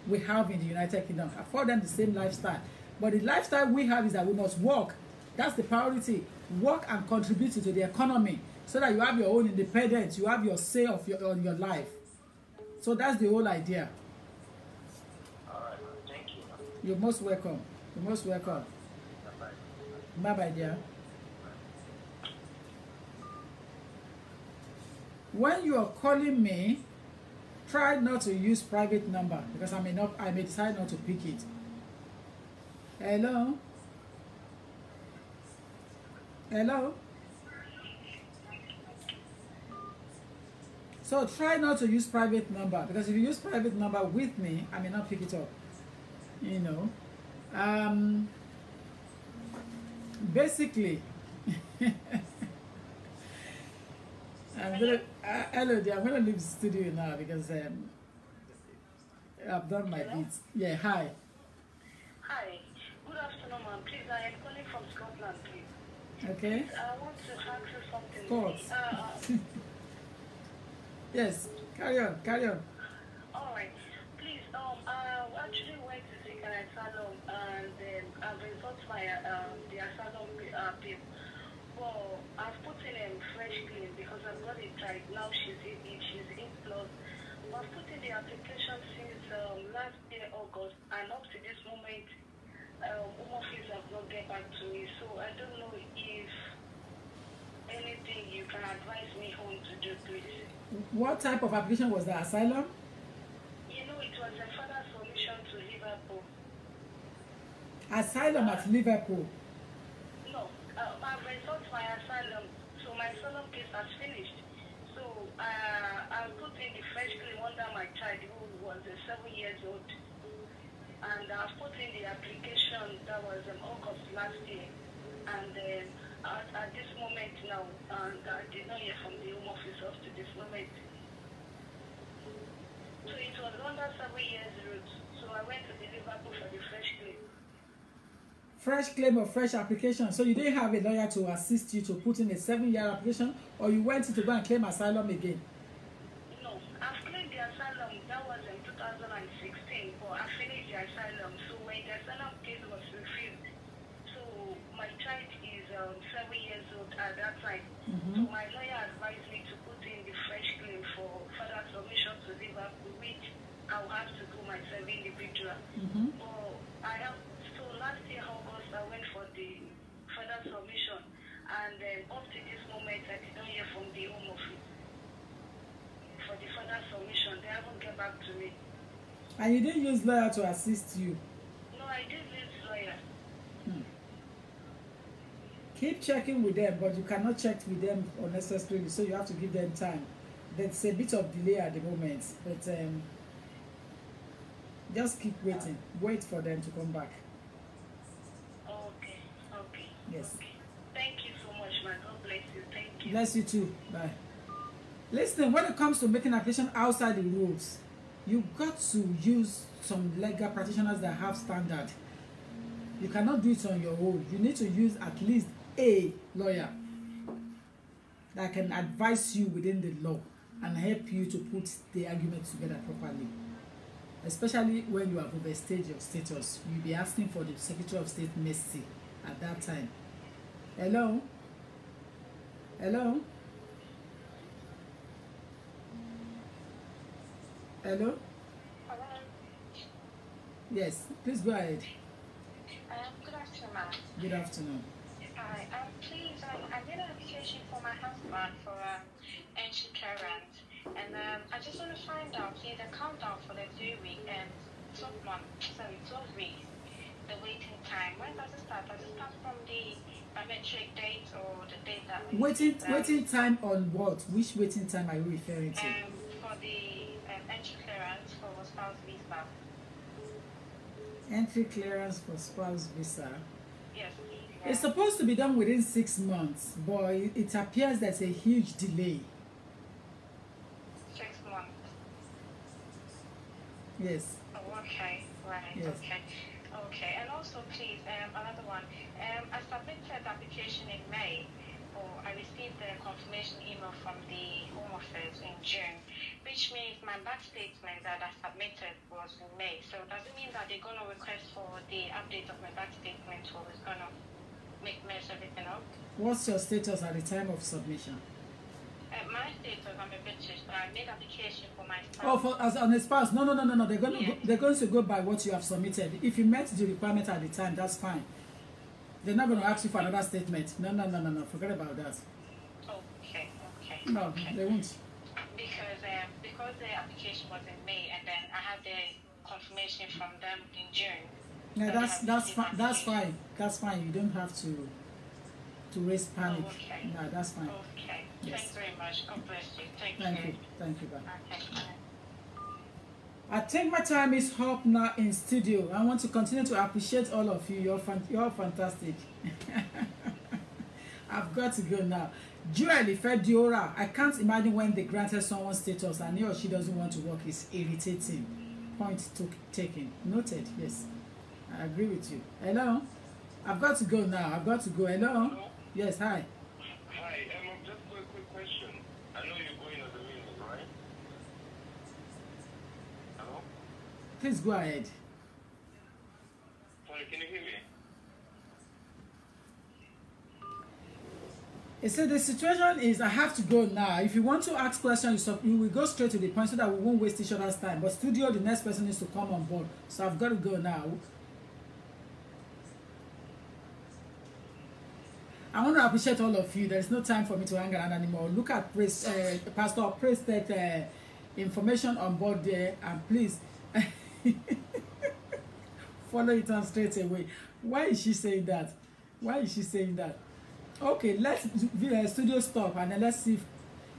we have in the United Kingdom. Afford them the same lifestyle. But the lifestyle we have is that we must work. That's the priority. Work and contribute to the economy so that you have your own independence. You have your say on your life. So that's the whole idea. All right, thank you. You're most welcome. You're most welcome. Bye-bye. Bye-bye, dear. When you are calling me, try not to use private number because I may decide not to pick it. Hello? Hello? So try not to use private number because if you use private number with me, I may not pick it up. You know. Basically, hello dear, I'm gonna leave the studio now because I've done my bit. Yeah, hi. Hi. Good afternoon, ma'am. Please, I am calling from Scotland, please. Okay. I want to ask you something. Of course. Yes. Carry on. All right. Please, I actually went to seek an asylum and I've revoked my the asylum bill. Well, I've put in a fresh claim because I've got it right now. She's 8 plus. I've put in the application since last year August, and up to this moment, Home Office have not get back to me. So I don't know if anything you can advise me on to do, please. What type of application was that? Asylum? You know, it was a further solution to Liverpool. Asylum at Liverpool. No, I've revoked my asylum, so my asylum case has finished. So I put in the fresh claim under my child who was 7 years old, and I've put in the application that was in August last year, and at this moment now, and I did not hear from the Home Office up to this moment. So it was under 7 years route. So So I went to the Liverpool for the fresh claim. Fresh claim or fresh application. So you didn't have a lawyer to assist you to put in a 7-year application, or you went to go and claim asylum again? No, I've claimed the asylum. That was in 2016, but I finished the asylum. So when the asylum case was refused, so my child is 7 years old at that time. So my lawyer advised me to put in the fresh claim for further submission to Liverpool, which I will have to do myself individual. But I have, so last year August I went for the further submission, and up to this moment I did not hear from the Home Office for the further submission. They haven't get back to me. And you didn't use lawyer to assist you? No, I did use lawyer. Keep checking with them, but you cannot check with them unnecessarily, so you have to give them time. There's a bit of delay at the moment, but just keep waiting. Wait for them to come back. Okay. Yes. Okay. Thank you so much, man. God bless you. Thank you. Bless you too. Bye. Listen, when it comes to making application outside the rules, you got to use some legal practitioners that have standard. You cannot do it on your own. You need to use at least a lawyer that can advise you within the law and help you to put the argument together properly. Especially when you have overstayed your status, you'll be asking for the Secretary of State mercy at that time. Hello? Hello? Hello? Hello. Yes, please go ahead. Good afternoon, ma'am. Good afternoon. Hi. Please, I made an application for my husband for entry clearance, and I just want to find out, please, the countdown for the 3 week and 12 weeks, the waiting time. When does it start? Does it start from the biometric date or the date that Waiting time on what? Which waiting time are you referring to? For the entry clearance for spouse visa. Entry clearance for spouse visa. Yes, please. It's supposed to be done within 6 months, but it appears there's a huge delay. 6 months. Yes. Oh, okay. Right. Yes. Okay. And also, please, another one. I submitted the application in May, or I received the confirmation email from the Home Office in June, which means my bank statement that I submitted was in May. So does it mean that they're going to request for the update of my bank statement, or is going to mess everything up? What's your status at the time of submission? My status, I'm a British, but I made application for my spouse. Oh, as on a spouse? No. They're going to Yes. they're going to go by what you have submitted. If you met the requirement at the time, that's fine. They're not going to ask you for another statement. No. Forget about that. Okay. No, Okay. they won't. Because the application was in May, and then I had the confirmation from them in June. Yeah, that that's I fine. received That's application. fine. That's fine. You don't have to raise panic. Oh, okay. No, that's fine. Okay. Yes. Thanks very much. God bless you. Thank Thank you. you. Bye. Okay. I think my time is up now in studio. I want to continue to appreciate all of you. You're fantastic. I've got to go now. Joel Ifediora, I can't imagine when they granted someone status and he or she doesn't want to work. Is irritating. Point taken. Noted. Yes, I agree with you. Hello. I've got to go now. Hello. Hello? Yes. Hi. Hi, just a quick question. I know you're going on the meeting, right? Hello? Please go ahead. Sorry, can you hear me? He said the situation is I have to go now. If you want to ask questions, you will go straight to the point so that we won't waste each other's time. But studio, the next person needs to come on board. So I've got to go now. I want to appreciate all of you. There's no time for me to hang around anymore. Look at Pastor Praise that information on board there, and please follow it on straight away. Why is she saying that? Okay, let's studio stop, and then let's see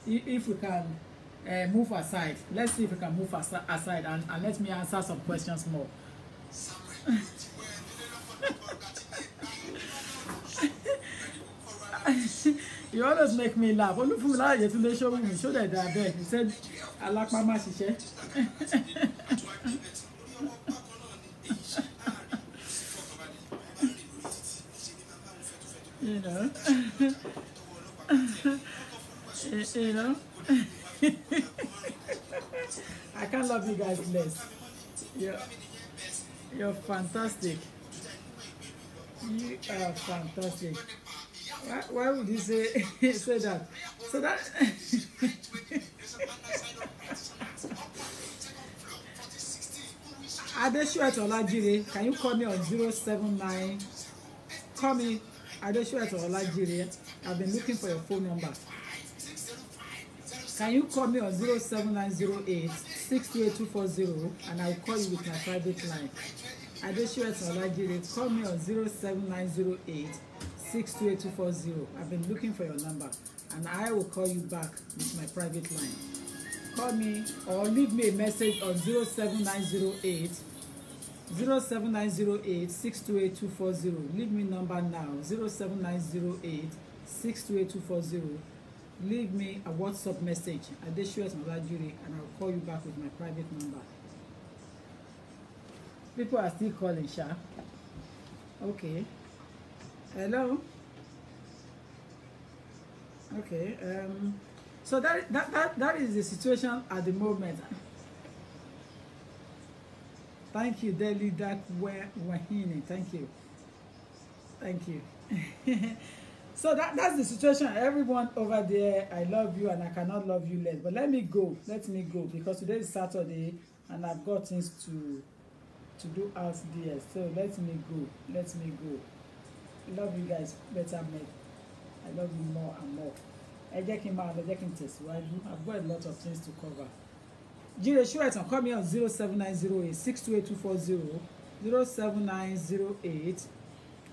if we can move aside. Let's see if we can move aside, and let me answer some questions more. You always make me laugh. Show that beg. He said, I like my You know, you know. I can't love you guys less. You're, you're fantastic. You are fantastic. Why would you say say that? So that Adeshuet Olajire, can you call me on 079? Call me Adeshuet Olajire. I've been looking for your phone number. Can you call me on 07908 628240 and I'll call you with my private line. Adeshuet Olajire, call me on 07908 628240. I've been looking for your number and I will call you back with my private line. Call me or leave me a message on 07908 628 Leave me number now, 07908 628 Leave me a WhatsApp message, Adeshuet Olajire, and I'll call you back with my private number. People are still calling, Sha. Okay. Hello. Okay. So that is the situation at the moment. Thank you, Delhi Dak Wahini. Thank you. Thank you. So that's the situation. Everyone over there, I love you and I cannot love you less. But let me go. Let me go because today is Saturday and I've got things to do out there. So let me go. Let me go. I love you guys better, mate. I love you more and more. I've got a lot of things to cover. Jire Shueton, call me on 07908 628 07908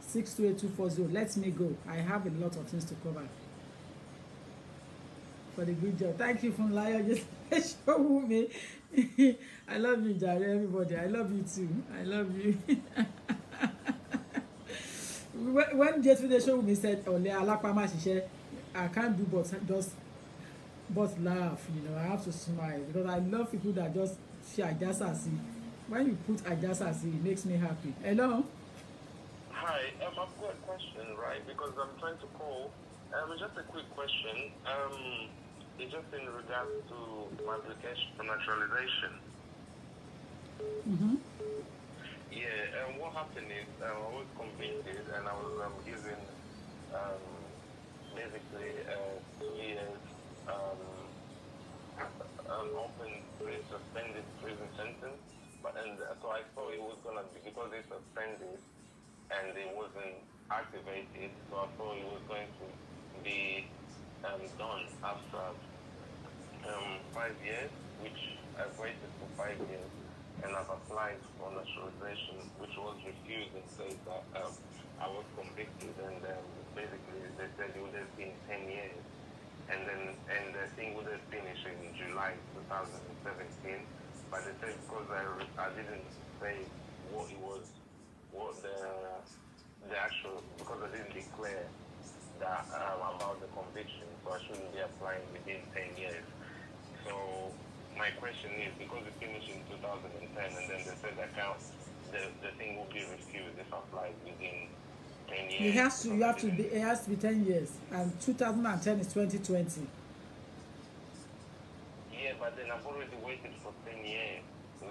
628 Let me go. I have a lot of things to cover. For the good job. Thank you from Lion. Just show me. I love you, Jare, everybody. I love you too. I love you. When yesterday show me said, "Oh, I can't do but laugh, you know, I have to smile because I love people that just share ajasasi. When you put ajasasi, it makes me happy. Hello? Hi, I've got a question, right? Because I'm trying to call. Just a quick question. It's just in regards to my application for naturalization. Mm-hmm. Yeah, what happened is I was convicted and I was given basically 2 years open suspended prison sentence, and so I thought it was gonna be because they suspended and it wasn't activated, so I thought it was going to be done after 5 years, which I've waited for 5 years, and I've applied for naturalization, which was refused and said that I was convicted, and basically they said it would have been 10 years. And the thing would have finished in July 2017, but they said because I didn't say what it was, what the actual, because I didn't declare that about the conviction, so I shouldn't be applying within 10 years. So my question is, because it finished in 2010, and then they said that the thing will be refused if I apply within 10 years. It has to be 10 years, and 2010 is 2020. Yeah, but then I've already waited for 10 years.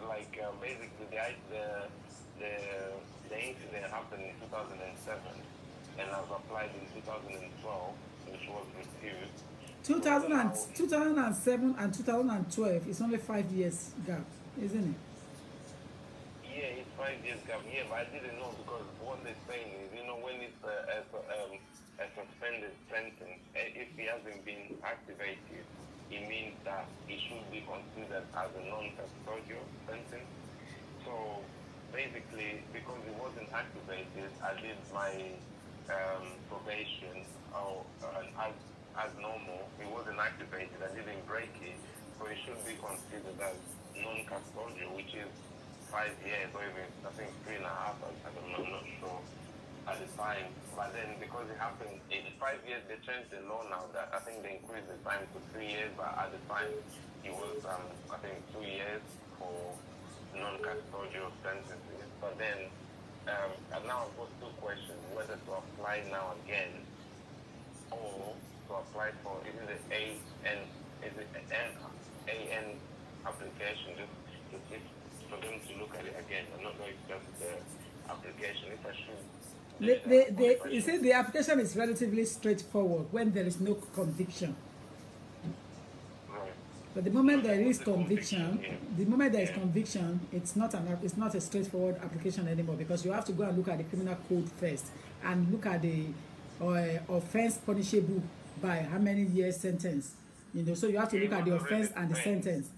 Like basically the incident happened in 2007, and I've applied in 2012, which was refused. 2007 and 2012 is only 5 years gap, isn't it? Yeah, it's 5 years gap. Yeah, but I didn't know because what they're saying is, you know, when it's a suspended sentence, if it hasn't been activated, it means that it should be considered as a non-custodial sentence. So basically, because it wasn't activated, I did my probation as normal. It wasn't activated. I didn't break it, so it should be considered as non-custodial, which is 5 years or even I think 3.5. I'm not sure at the time. But then because it happened in 5 years, they changed the law now. That I think they increased the time to 3 years. But at the time, it was I think 2 years for non-custodial sentences. But then now I've got two questions: whether to apply now again or to apply for even the AN application, just for them to look at it again. I'm not know if that's the application. If I should. You see, the application is relatively straightforward when there is no conviction. But the moment there is conviction, it's not a straightforward application anymore, because you have to go and look at the criminal code first and look at the offense punishable by how many years sentence. So you have to look at the offense and the sentence.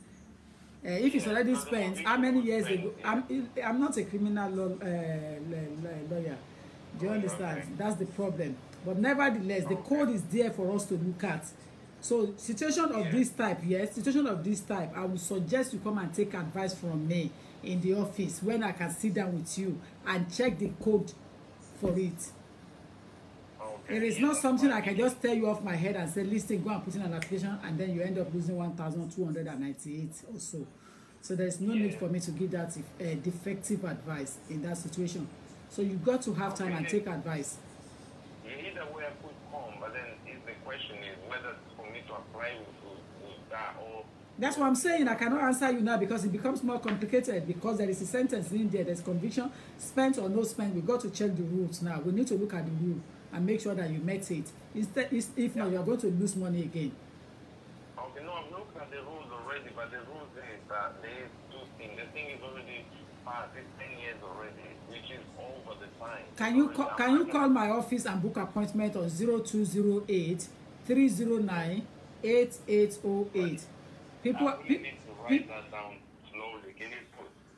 If it's already spent, how many years ago? I'm not a criminal lawyer. Do you understand? That's the problem. But nevertheless, the code is there for us to look at. So situation of this type, I would suggest you come and take advice from me in the office when I can sit down with you and check the code for it. It is not something I can just tell you off my head and say, listen, go and put in an application, and then you end up losing 1,298 or so. So there's no need for me to give that defective advice in that situation. So you got to have time and take advice. Either way I could come, but then the question is whether for me to apply with that or... That's what I'm saying. I cannot answer you now because it becomes more complicated, because there is a sentence in there. There's conviction, spent or no spent. We got to check the rules now. We need to look at the rule and make sure that you met it. Instead, if not, you are going to lose money again. Okay, no, I've looked at the rules already, but the rules is that there is two things. The thing is already past. It's 10 years already, which is over the time. Can you call my office and book appointment on 0208 309 8808? People need to write that down slowly. Can you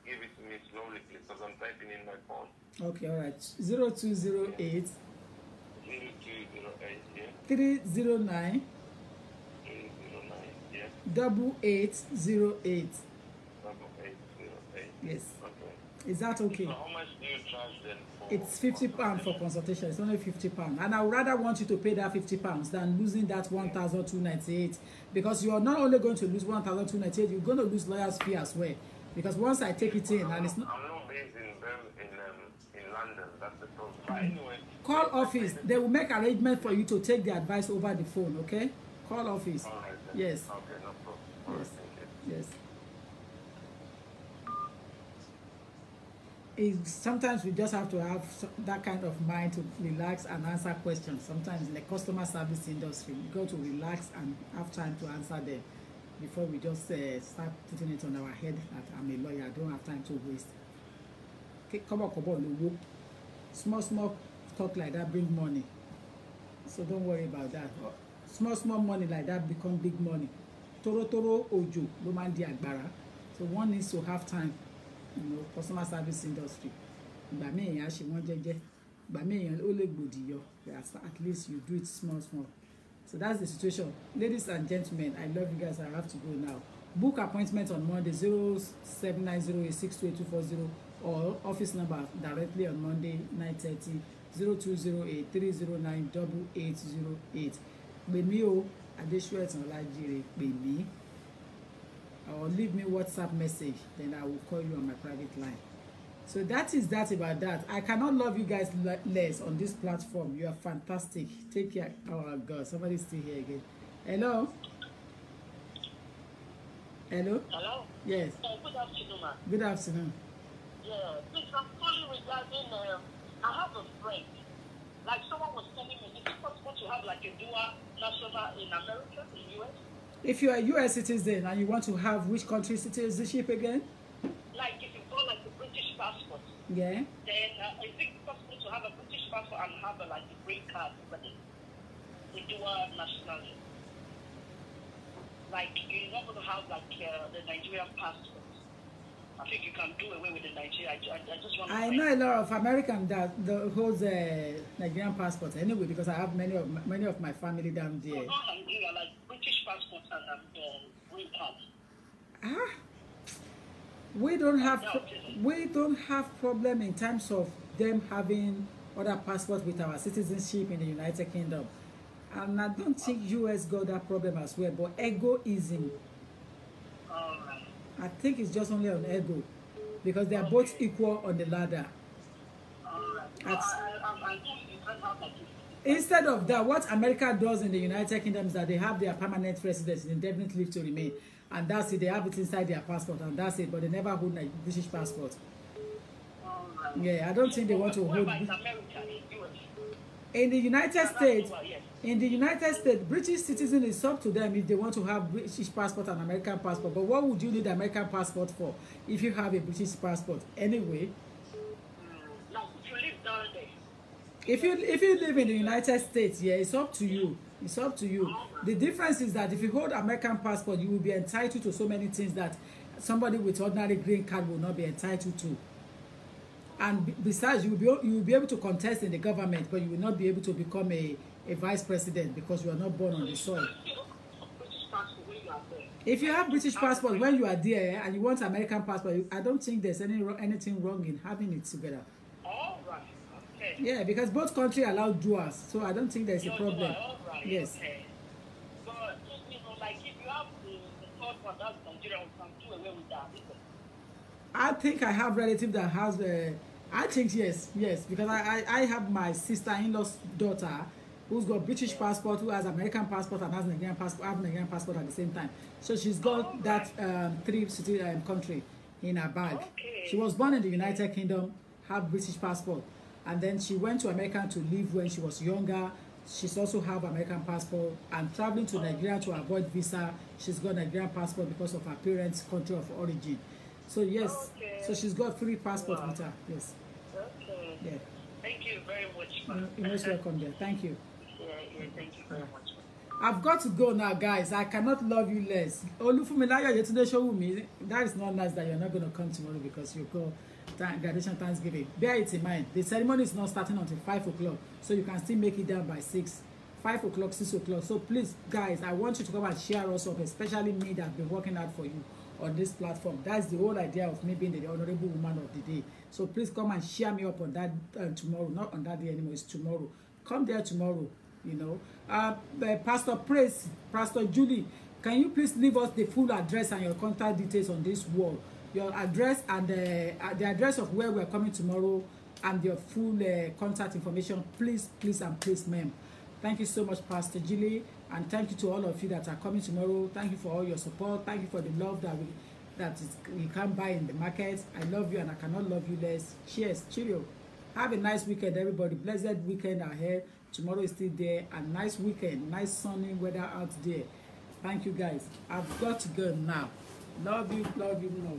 give it to me slowly, please? Because I'm typing in my phone. Okay, all right. 0208 0208, yeah. 309 yeah. 8808. 8808. Yes. Okay. Is that okay? So how much do you charge then for... It's £50 for consultation. It's only £50. And I would rather want you to pay that £50 than losing that 1,298. Because you are not only going to lose 1,298, you're going to lose lawyer's fee as well. Because once I take it in, and it's not... I'm not based in London. That's the problem. But anyway... Call office. They will make arrangement for you to take the advice over the phone, okay? Call office. All right, then. Yes. Okay, no problem. All Yes. right, thank you. Yes. Sometimes we just have to have that kind of mind to relax and answer questions. Sometimes in the customer service industry, we got to relax and have time to answer them before we just start putting it on our head that I'm a lawyer, I don't have time to waste. Okay, come on, small talk like that bring money. So don't worry about that. Small money like that become big money. Toro ojo, ló máa ń di àgbàrá. So one needs to have time. Customer service industry. Ìgbà míì èèyàn á ṣe wọ́n jẹ́jẹ́. Ìgbà míì èèyàn ó lè gbòdì yọ. At least you do it small. So that's the situation. Ladies and gentlemen, I love you guys. I have to go now. Book appointment on Monday 0790862840 or office number directly on Monday 9:30 0208 309 8808. Pè mí o, Adéṣúẹ̀tàn Ọlájírè, pè mí. Or leave me WhatsApp message, then I will call you on my private line. So that is that about that. I cannot love you guys less on this platform. You are fantastic. Take care. Oh God, somebody's still here again. Hello? Hello? Hello? Yes. Good afternoon, ma'am. Good afternoon. Yeah, please, I'm calling regarding, I have a friend. Like someone was telling me, is it possible to have like a dual national in America, in US? If you are a US citizen and you want to have which country citizenship again? Like if you got like a British passport. Yeah. Then is it possible to have a British passport and have like a green card with it? The dual nationality. Like you're not going to have like the Nigerian passport. I think you can do away with the Nigeria. I just want to I know a lot of Americans that holds a Nigerian passport anyway, because I have many of my family down there. No, not Nigeria, like British passport and green card. We don't have problem in terms of them having other passports with our citizenship in the United Kingdom, and I don't think US got that problem as well. But egoism. I think it's just only on ego, because they are both equal on the ladder. I'm doing it. I have like a Instead of that, what America does in the United Kingdom is that they have their permanent residence, indefinite leave to remain, and that's it. They have it inside their passport, and that's it. But they never hold a British passport. Yeah, I don't think they want to hold. In the United States, British citizen is up to them if they want to have British passport and American passport. But what would you need American passport for if you have a British passport anyway? No, you live down there. If you live in the United States, yeah, it's up to you. It's up to you. The difference is that if you hold American passport, you will be entitled to so many things that somebody with ordinary green card will not be entitled to. And besides, you will be able to contest in the government, but you will not be able to become a vice president because you are not born on the soil. If you have British passport when you are there and you want American passport, I don't think there's anything wrong in having it together. All right. Okay. Yeah, because both countries allow duals, so I don't think there's a problem. All right. Yes. Okay. But like if you have the third one, that's Nigeria, we can do away with that. I think I have relative that has I think yes, because I have my sister-in-law's daughter who's got British passport, who has American passport and has Nigerian passport, have Nigerian passport at the same time. So she's got that three-city country in her bag. Okay. She was born in the United Kingdom, have British passport, and then she went to America to live when she was younger. She's also have American passport and traveling to Nigeria to avoid visa. She's got Nigerian passport because of her parents' country of origin. So yes, so she's got free passport with her. Yes. Okay. Yeah. Thank you very much. You're most welcome there. Thank you. Yeah, thank you very much. I've got to go now, guys. I cannot love you less. Olufumilayo yesterday show me that is not nice that you're not going to come tomorrow because you go graduation Thanksgiving. Bear it in mind. The ceremony is not starting until 5 o'clock, so you can still make it down by 6. 5 o'clock, 6 o'clock. So please, guys, I want you to come and share us up, especially me that's been working hard for you on this platform. That's the whole idea of me being the honorable woman of the day. So please come and share me up on that tomorrow. Not on that day anymore. It's tomorrow. Come there tomorrow. You know, Pastor Praise, Pastor Julie, can you please leave us the full address and your contact details on this wall? Your address and the address of where we're coming tomorrow and your full contact information, please, and please, ma'am. Thank you so much, Pastor Julie, and thank you to all of you that are coming tomorrow. Thank you for all your support. Thank you for the love that you can't buy in the market. I love you and I cannot love you less. Cheers, cheerio. Have a nice weekend, everybody. Blessed weekend ahead. Tomorrow is still there. And nice weekend, nice sunny weather out there. Thank you, guys. I've got to go now. Love you more.